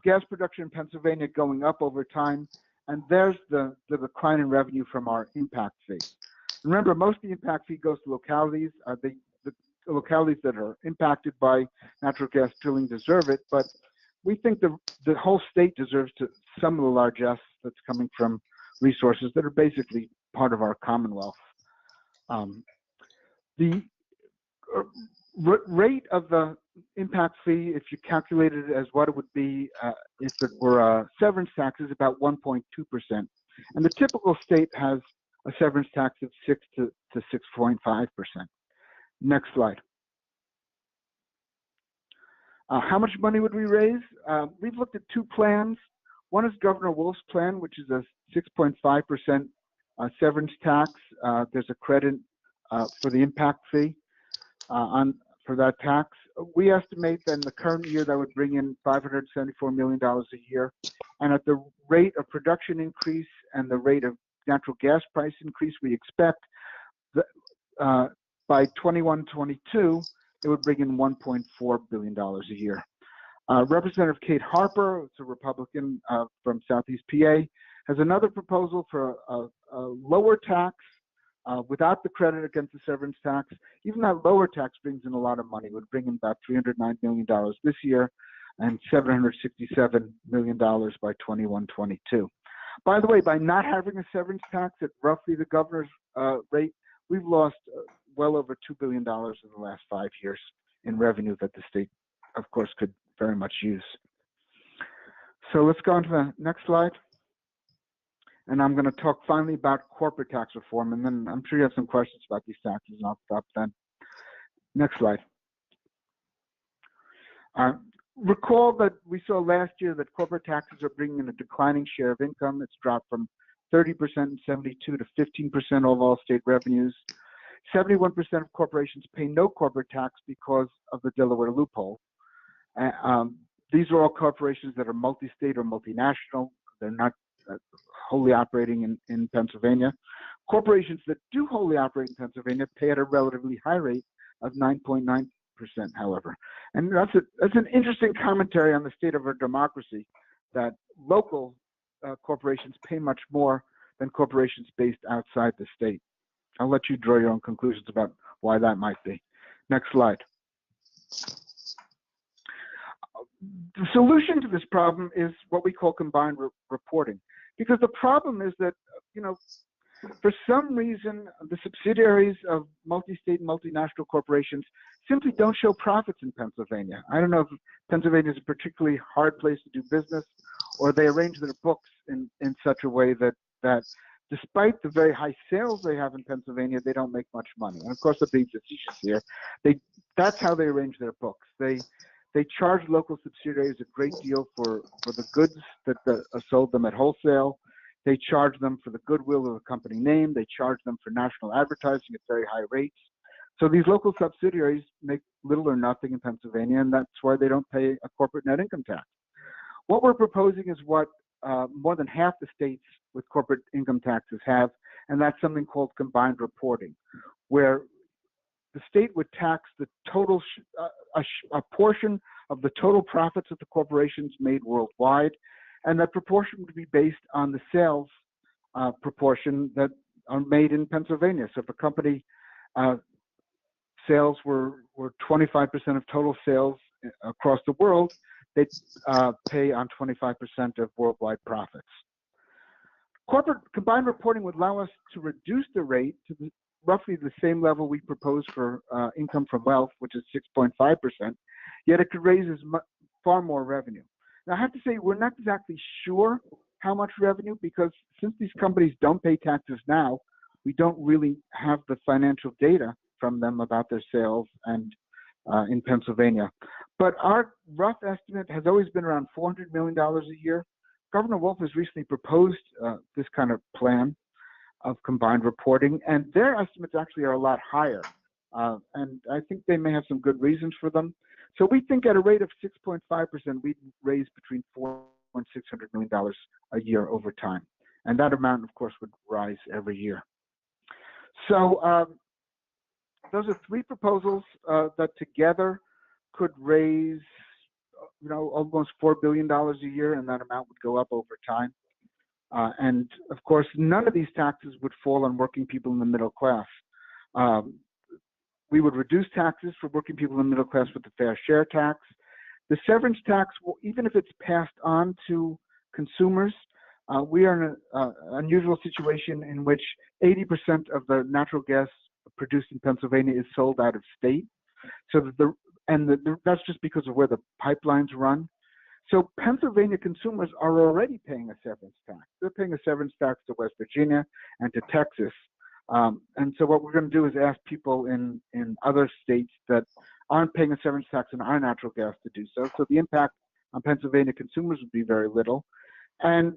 gas production in Pennsylvania going up over time, and there's the decline in revenue from our impact fee. Remember, most of the impact fee goes to localities. The localities that are impacted by natural gas drilling deserve it, but we think the whole state deserves some of the largesse that's coming from resources that are basically part of our Commonwealth. The rate of the impact fee, if you calculate it as what it would be if it were a severance tax, is about 1.2%. And the typical state has a severance tax of 6 to 6.5%. Next slide. How much money would we raise? We've looked at two plans. One is Governor Wolf's plan, which is a 6.5% severance tax. There's a credit for the impact fee for that tax. We estimate that in the current year that would bring in $574 million a year. And at the rate of production increase and the rate of natural gas price increase we expect, by 21-22, it would bring in $1.4 billion a year. Representative Kate Harper, it's a Republican from Southeast PA, has another proposal for a lower tax without the credit against the severance tax. Even that lower tax brings in a lot of money. It would bring in about $309 million this year and $767 million by 21-22. By the way, by not having a severance tax at roughly the governor's rate, we've lost well over $2 billion in the last 5 years in revenue that the state, of course, could very much use. So let's go on to the next slide. And I'm going to talk finally about corporate tax reform, and then I'm sure you have some questions about these taxes, and I'll stop then. Next slide. Recall that we saw last year that corporate taxes are bringing in a declining share of income. It's dropped from 30% in 72 to 15% of all state revenues. 71% of corporations pay no corporate tax because of the Delaware loophole. These are all corporations that are multi-state or multinational. They're not wholly operating in Pennsylvania. Corporations that do wholly operate in Pennsylvania pay at a relatively high rate of 9.9%, however. And that's an interesting commentary on the state of our democracy, that local corporations pay much more than corporations based outside the state. I'll let you draw your own conclusions about why that might be. Next slide. The solution to this problem is what we call combined reporting, because the problem is that, for some reason, the subsidiaries of multi-state and multinational corporations simply don't show profits in Pennsylvania. I don't know if Pennsylvania is a particularly hard place to do business, or they arrange their books in such a way that despite the very high sales they have in Pennsylvania, they don't make much money. And of course, I'm being facetious here. That's how they arrange their books. They charge local subsidiaries a great deal for the goods that are sold them at wholesale. They charge them for the goodwill of the company name. They charge them for national advertising at very high rates. So these local subsidiaries make little or nothing in Pennsylvania, and that's why they don't pay a corporate net income tax. What we're proposing is what more than half the states with corporate income taxes have, and that's something called combined reporting, where the state would tax the total, a portion of the total profits of the corporations made worldwide, and that proportion would be based on the sales proportion that are made in Pennsylvania. So if a company sales were 25% of total sales across the world, they'd pay on 25% of worldwide profits. Corporate combined reporting would allow us to reduce the rate to roughly the same level we propose for income from wealth, which is 6.5%, yet it could raise far more revenue. Now, I have to say, we're not exactly sure how much revenue, because since these companies don't pay taxes now, we don't really have the financial data from them about their sales and in Pennsylvania. But our rough estimate has always been around $400 million a year. Governor Wolf has recently proposed this kind of plan of combined reporting, and their estimates actually are a lot higher. And I think they may have some good reasons for them. So we think at a rate of 6.5%, we'd raise between $4 million a year over time. And that amount, of course, would rise every year. So those are three proposals that together could raise, almost $4 billion a year, and that amount would go up over time. And of course, none of these taxes would fall on working people in the middle class. We would reduce taxes for working people in the middle class with the fair share tax. The severance tax, even if it's passed on to consumers, we are in an unusual situation in which 80% of the natural gas produced in Pennsylvania is sold out of state. So that's just because of where the pipelines run. So Pennsylvania consumers are already paying a severance tax. They're paying a severance tax to West Virginia and to Texas. And so what we're going to do is ask people in other states that aren't paying a severance tax on our natural gas to do so. So the impact on Pennsylvania consumers would be very little. And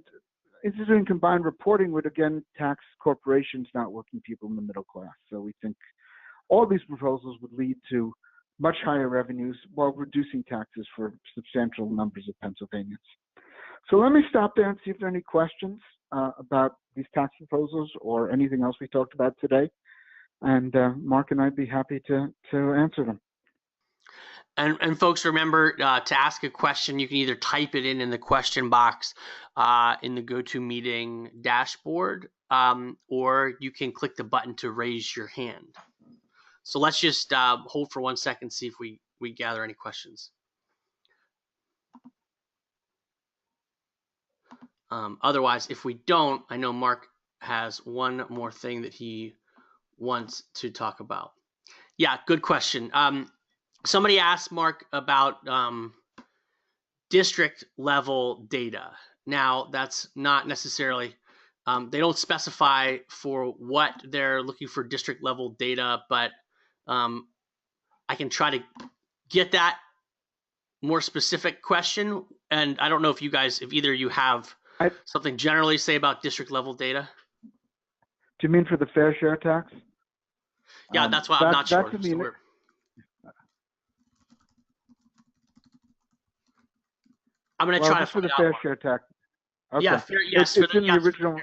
instituting combined reporting would again tax corporations, not working people in the middle class. So we think all these proposals would lead to much higher revenues while reducing taxes for substantial numbers of Pennsylvanians. So let me stop there and see if there are any questions about these tax proposals or anything else we talked about today. And Mark and I'd be happy to answer them. And folks, remember to ask a question, you can either type it in the question box in the GoToMeeting dashboard, or you can click the button to raise your hand. So let's just hold for 1 second, see if we gather any questions. Otherwise, if we don't, I know Mark has one more thing that he wants to talk about. Yeah, good question. Somebody asked Mark about district level data. Now, that's not necessarily, they don't specify for what they're looking for district level data, but I can try to get that more specific question. And I don't know if either of you have something generally to say about district level data. Do you mean for the fair share tax? Yeah, that's why I'm not sure. I'm going to try to for find the out. fair share tax. Okay. Yeah, it's in the original.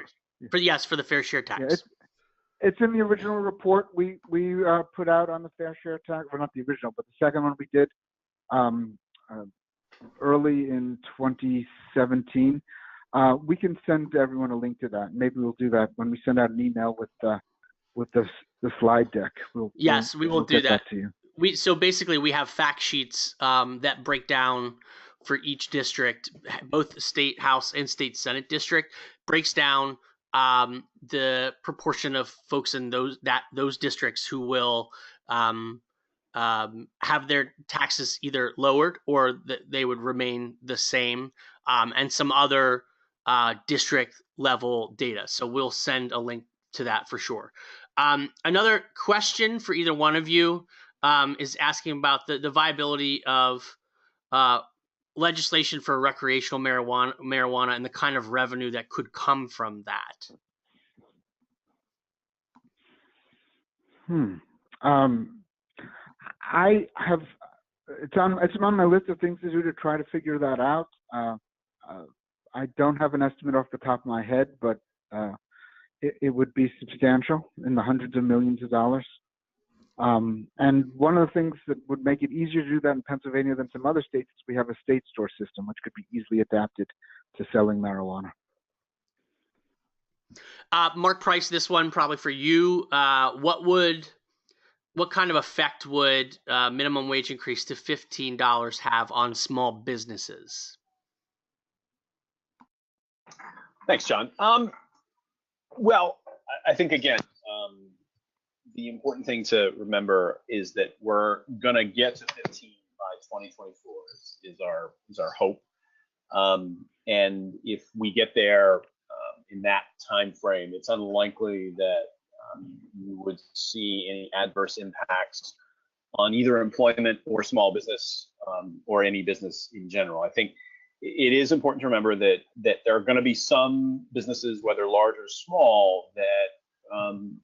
For the fair share tax. It's in the original report we put out on the fair share tax. Well, not the original, but the second one we did early in 2017. We can send everyone a link to that. Maybe we'll do that when we send out an email with the slide deck. We will do that to you. So basically, we have fact sheets that break down for each district, both state House and state Senate district, breaks down the proportion of folks in those districts who will have their taxes either lowered or that they would remain the same, and some other district level data. So we'll send a link to that for sure. Another question for either one of you is asking about the viability of legislation for recreational marijuana and the kind of revenue that could come from that. I have it's on my list of things to do to try to figure that out. I don't have an estimate off the top of my head, but it would be substantial, in the hundreds of millions of dollars. And one of the things that would make it easier to do that in Pennsylvania than some other states is we have a state store system, which could be easily adapted to selling marijuana. Mark Price, this one probably for you. What kind of effect would minimum wage increase to $15 have on small businesses? Thanks, John. Well, I think again, the important thing to remember is that we're going to get to 15 by 2024 is our hope. And if we get there in that time frame, it's unlikely that you would see any adverse impacts on either employment or small business or any business in general. I think it is important to remember that there are going to be some businesses, whether large or small, that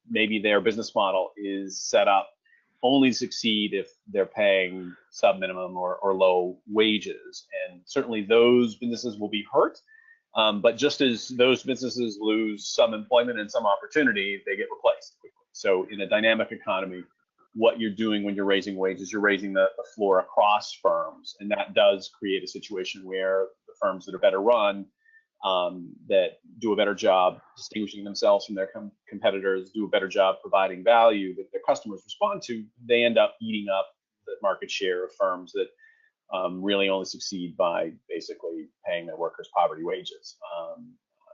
maybe their business model is set up only succeed if they're paying sub-minimum or low wages. And certainly those businesses will be hurt. But just as those businesses lose some employment and some opportunity, they get replaced quickly. So in a dynamic economy, what you're doing when you're raising wages, you're raising the floor across firms. And that does create a situation where the firms that are better run, that do a better job distinguishing themselves from their competitors, do a better job providing value that their customers respond to, they end up eating up the market share of firms that really only succeed by basically paying their workers poverty wages.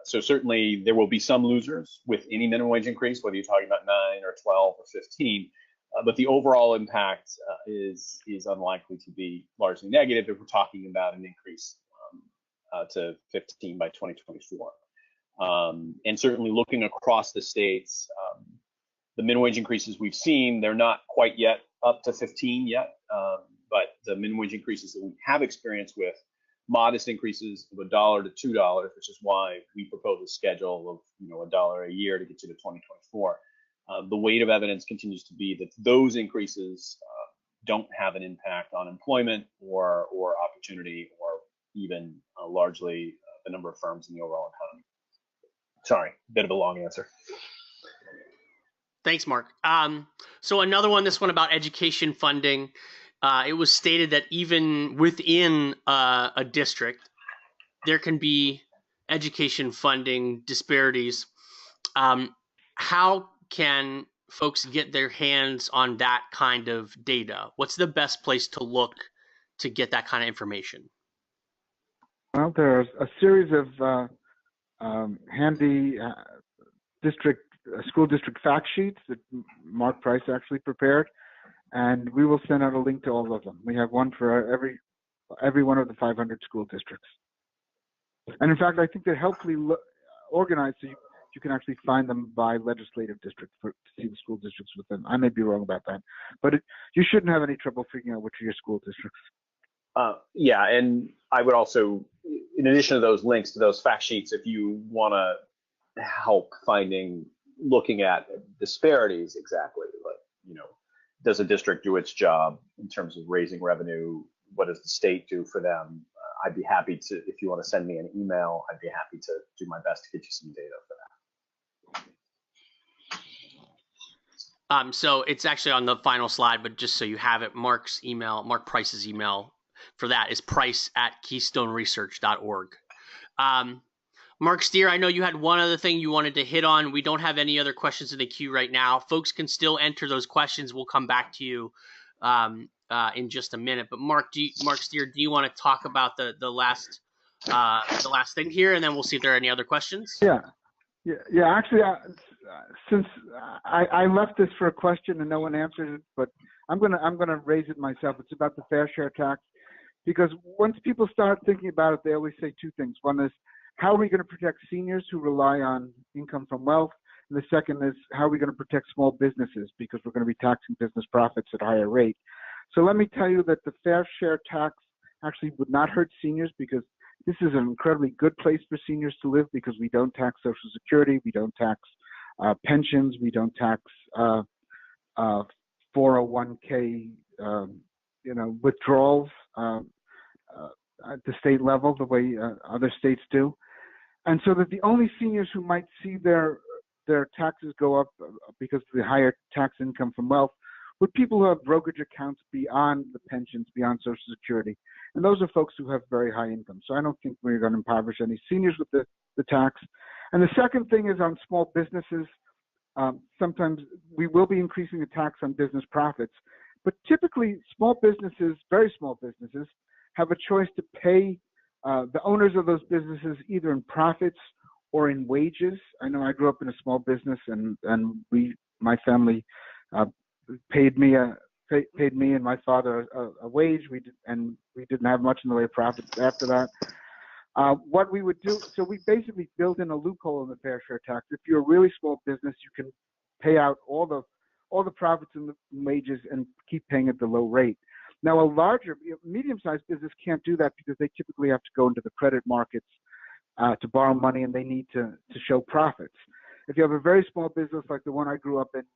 So certainly there will be some losers with any minimum wage increase, whether you're talking about 9 or 12 or 15, but the overall impact is unlikely to be largely negative if we're talking about an increase to 15 by 2024. And certainly looking across the states, the minimum wage increases we've seen, they're not quite yet up to 15 yet, but the minimum wage increases that we have experienced with modest increases of $1 to $2, which is why we propose a schedule of $1 a year to get you to 2024. The weight of evidence continues to be that those increases don't have an impact on employment or opportunity or even largely the number of firms in the overall economy. Sorry, bit of a long answer. Thanks, Mark. So another one, this one about education funding. It was stated that even within a district, there can be education funding disparities. How can folks get their hands on that kind of data? What's the best place to look to get that kind of information? Well, there's a series of handy school district fact sheets that Mark Price actually prepared, and we will send out a link to all of them. We have one for every one of the 500 school districts. And in fact, I think they're helpfully organized so you can actually find them by legislative district to see the school districts within. I may be wrong about that, but you shouldn't have any trouble figuring out which are your school districts. Yeah, and I would also, in addition to those links to those fact sheets, if you want to help looking at disparities exactly, like, does a district do its job in terms of raising revenue? What does the state do for them? I'd be happy to, if you want to send me an email, I'd be happy to do my best to get you some data for that. So it's actually on the final slide, but just so you have it, Mark Price's email for that is price@keystoneresearch.org. Marc Stier, I know you had one other thing you wanted to hit on. We don't have any other questions in the queue right now. Folks can still enter those questions. We'll come back to you in just a minute. But Marc Stier, do you want to talk about the last thing here, and then we'll see if there are any other questions? Yeah. Actually, since I left this for a question and no one answered it, but I'm gonna raise it myself. It's about the fair share tax, because once people start thinking about it, they always say two things. One is, how are we going to protect seniors who rely on income from wealth? And the second is, how are we going to protect small businesses, because we're going to be taxing business profits at a higher rate? So let me tell you that the fair share tax actually would not hurt seniors, because this is an incredibly good place for seniors to live, because we don't tax Social Security, we don't tax pensions, we don't tax 401k withdrawals at the state level the way other states do. And so that the only seniors who might see their taxes go up because of the higher tax income from wealth would people who have brokerage accounts beyond the pensions, beyond Social Security. And those are folks who have very high income. So I don't think we're going to impoverish any seniors with the tax. And the second thing is on small businesses. Sometimes we will be increasing the tax on business profits, but typically small businesses, very small businesses, have a choice to pay the owners of those businesses either in profits or in wages. I know I grew up in a small business, and my family paid me and my father a wage. We didn't have much in the way of profits after that. What we would do, so we basically built in a loophole in the fair share tax. If you're a really small business, you can pay out all the profits and the wages and keep paying at the low rate. Now, a larger, medium-sized business can't do that, because they typically have to go into the credit markets to borrow money, and they need to show profits. If you have a very small business like the one I grew up in,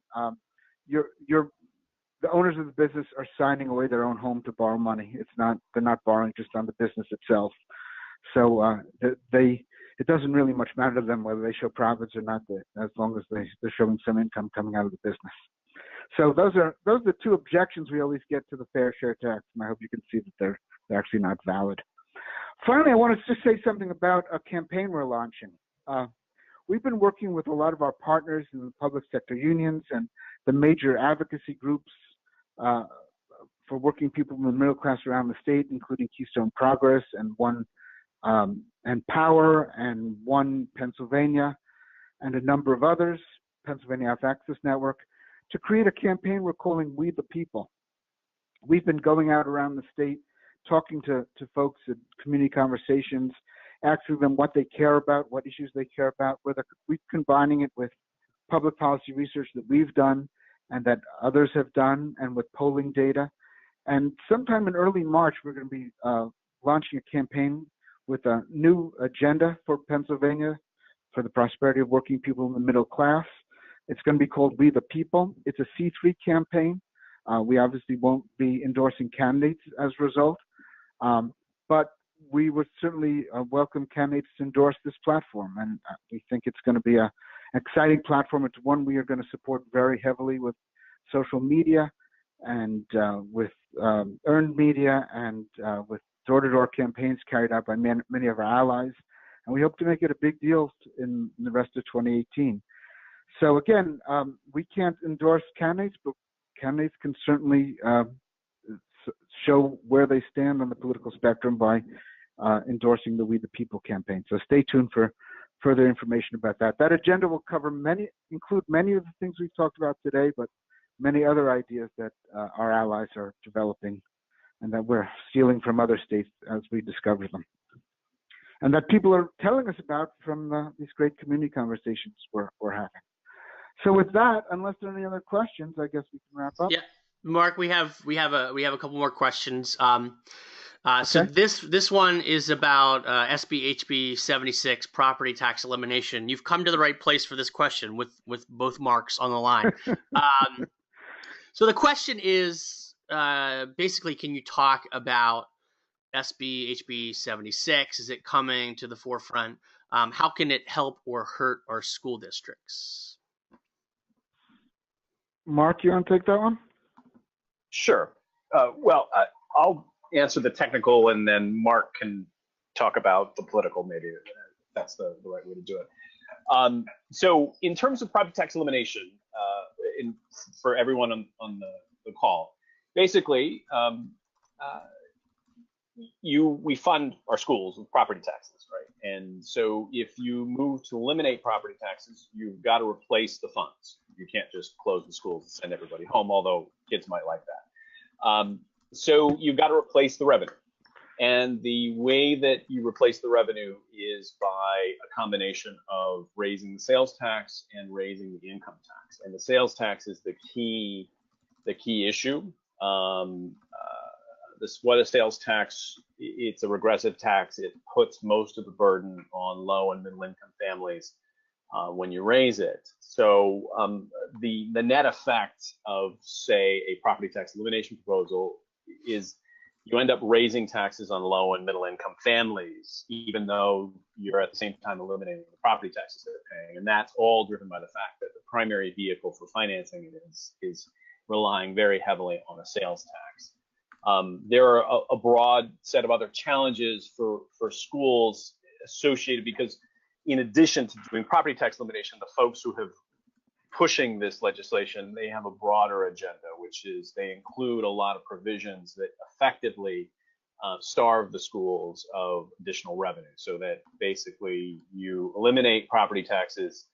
the owners of the business are signing away their own home to borrow money. They're not borrowing just on the business itself. So it doesn't really much matter to them whether they show profits or not, as long as they're showing some income coming out of the business. So those are the two objections we always get to the fair share tax, and I hope you can see that they're actually not valid. Finally, I want to just say something about a campaign we're launching. We've been working with a lot of our partners in the public sector unions and the major advocacy groups for working people in the middle class around the state, including Keystone Progress and and Power and One Pennsylvania and a number of others, Pennsylvania Health Access Network, to create a campaign we're calling We the People. We've been going out around the state, talking to folks at community conversations, asking them what they care about, what issues they care about, whether we're combining it with public policy research that we've done and that others have done, and with polling data. And sometime in early March, we're going to be launching a campaign with a new agenda for Pennsylvania for the prosperity of working people in the middle class. It's going to be called We the People. It's a C3 campaign. We obviously won't be endorsing candidates as a result, but we would certainly welcome candidates to endorse this platform. And we think it's going to be an exciting platform. It's one we are going to support very heavily with social media and with earned media and with door-to-door campaigns carried out by many of our allies. And we hope to make it a big deal in the rest of 2018. So again, we can't endorse candidates, but candidates can certainly show where they stand on the political spectrum by endorsing the We the People campaign. So stay tuned for further information about that. That agenda will include many of the things we've talked about today, but many other ideas that our allies are developing and that we're stealing from other states as we discover them, and that people are telling us about from these great community conversations we're having. So with that, unless there are any other questions, I guess we can wrap up. Yeah, Mark, we have a couple more questions. Okay. So this one is about SB 76 property tax elimination. You've come to the right place for this question with both Marks on the line. So the question is basically, can you talk about SB 76? Is it coming to the forefront? How can it help or hurt our school districts? Mark, you want to take that one? Sure. Well, I'll answer the technical, and then Mark can talk about the political. Maybe that's the right way to do it. So in terms of property tax elimination, for everyone on the call, basically, we fund our schools with property taxes, right? And so if you move to eliminate property taxes, you've got to replace the funds. You can't just close the schools and send everybody home, although kids might like that. So you've got to replace the revenue. And the way that you replace the revenue is by a combination of raising the sales tax and raising the income tax. And the sales tax is the key issue. What a sales tax, it's a regressive tax. It puts most of the burden on low and middle income families when you raise it. So the net effect of, say, a property tax elimination proposal is you end up raising taxes on low and middle income families, even though you're at the same time eliminating the property taxes they're paying. And that's all driven by the fact that the primary vehicle for financing it is relying very heavily on a sales tax. There are a broad set of other challenges for schools associated, because in addition to doing property tax elimination, the folks who have pushing this legislation, they have a broader agenda, which is they include a lot of provisions that effectively starve the schools of additional revenue, so that basically you eliminate property taxes,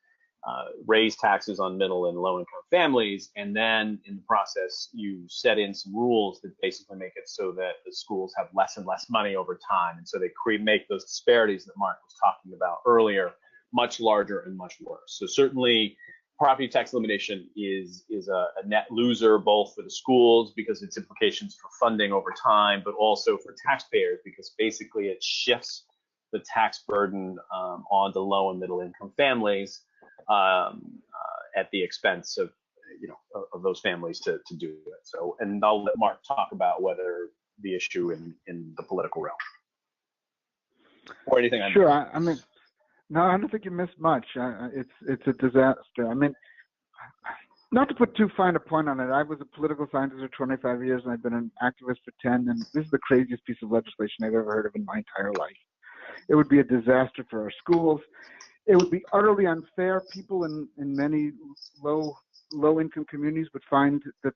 raise taxes on middle and low income families, and then in the process you set in some rules that basically make it so that the schools have less and less money over time, and so they make those disparities that Mark was talking about earlier much larger and much worse. So certainly property tax elimination is a net loser, both for the schools because its implications for funding over time, but also for taxpayers because basically it shifts the tax burden on the low and middle income families at the expense of of those families to do it. So, and I'll let Mark talk about whether the issue in the political realm or anything. Sure. I mean, no, I don't think you missed much. It's a disaster. I mean, not to put too fine a point on it, I was a political scientist for 25 years, and I've been an activist for 10, and this is the craziest piece of legislation I've ever heard of in my entire life. It would be a disaster for our schools. It would be utterly unfair. People in many low-income communities would find that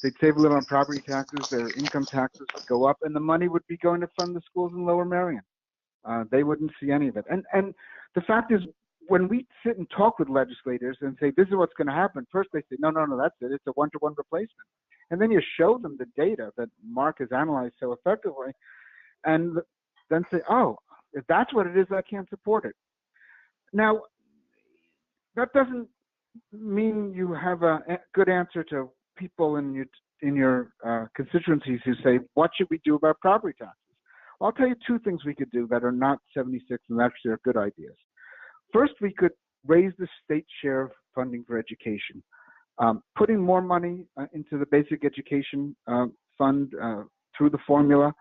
they'd save a little on property taxes, their income taxes would go up, and the money would be going to fund the schools in Lower Merion. They wouldn't see any of it. And the fact is, when we sit and talk with legislators and say, this is what's going to happen, first they say, no, that's it. It's a one-to-one replacement. And then you show them the data that Mark has analyzed so effectively, and then say, oh, if that's what it is, I can't support it. Now, that doesn't mean you have a good answer to people in your constituencies who say, what should we do about property taxes? Well, I'll tell you two things we could do that are not 76 and actually are good ideas. First, we could raise the state share of funding for education. Putting more money into the basic education fund through the formula,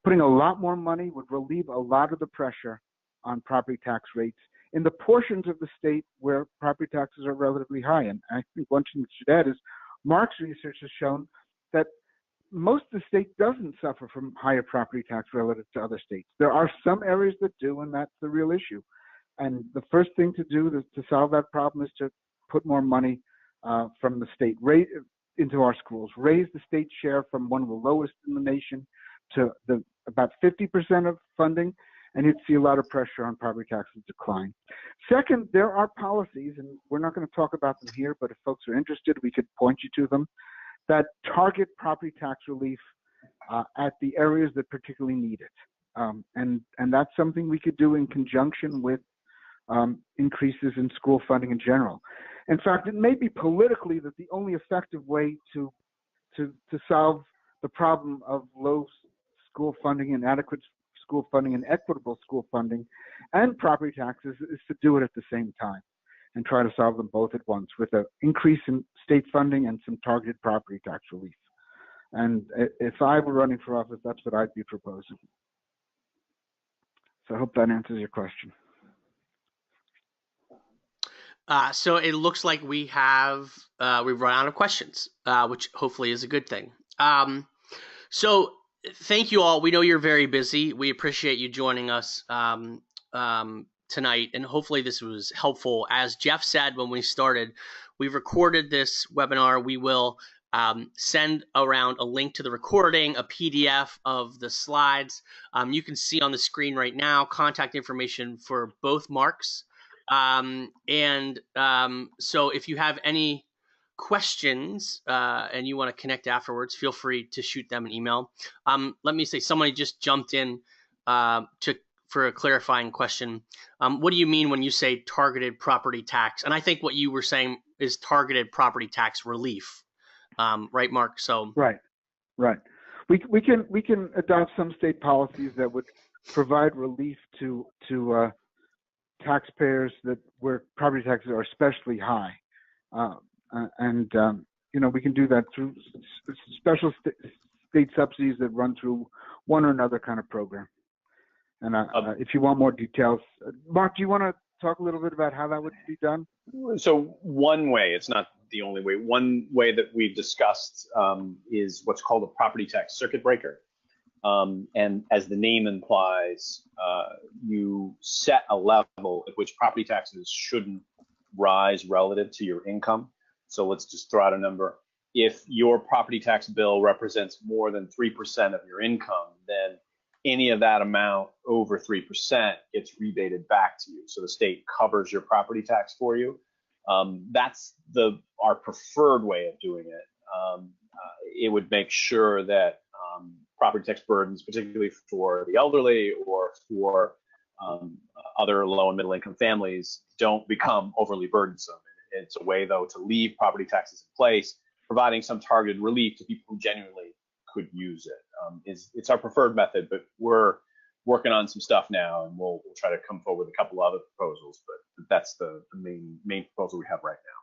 putting a lot more money would relieve a lot of the pressure on property tax rates in the portions of the state where property taxes are relatively high. And I think one thing that should add is Mark's research has shown that most of the state doesn't suffer from higher property tax relative to other states. There are some areas that do, and that's the real issue. And the first thing to do to solve that problem is to put more money from the state into our schools, raise the state share from one of the lowest in the nation to about 50% of funding, and you'd see a lot of pressure on property taxes decline. Second, there are policies, and we're not going to talk about them here, but if folks are interested, we could point you to them, that target property tax relief at the areas that particularly need it. And that's something we could do in conjunction with increases in school funding in general. In fact, it may be politically that the only effective way to solve the problem of low school funding, inadequate school funding, and equitable school funding and property taxes is to do it at the same time and try to solve them both at once with an increase in state funding and some targeted property tax relief. And if I were running for office, that's what I'd be proposing. So I hope that answers your question. So it looks like we've run out of questions, which hopefully is a good thing. So thank you all. We know you're very busy. We appreciate you joining us tonight, and hopefully this was helpful. As Jeff said when we started, we recorded this webinar. We will send around a link to the recording, a PDF of the slides. You can see on the screen right now contact information for both Marks. So if you have any questions and you want to connect afterwards, feel free to shoot them an email. Let me say, somebody just jumped in for a clarifying question. What do you mean when you say targeted property tax? And I think what you were saying is targeted property tax relief, right, Mark? So right. We can adopt some state policies that would provide relief to taxpayers where property taxes are especially high, we can do that through special state subsidies that run through one or another kind of program. And if you want more details, Mark, do you want to talk a little bit about how that would be done? So one way, it's not the only way, one way that we've discussed is what's called a property tax circuit breaker. And as the name implies, you set a level at which property taxes shouldn't rise relative to your income. So let's just throw out a number. If your property tax bill represents more than 3% of your income, then any of that amount over 3% gets rebated back to you. So the state covers your property tax for you. That's our preferred way of doing it. It would make sure that property tax burdens, particularly for the elderly or for other low and middle income families, don't become overly burdensome. It's a way, though, to leave property taxes in place, providing some targeted relief to people who genuinely could use it. It's our preferred method, but we're working on some stuff now, and we'll try to come forward with a couple other proposals. But that's the main proposal we have right now.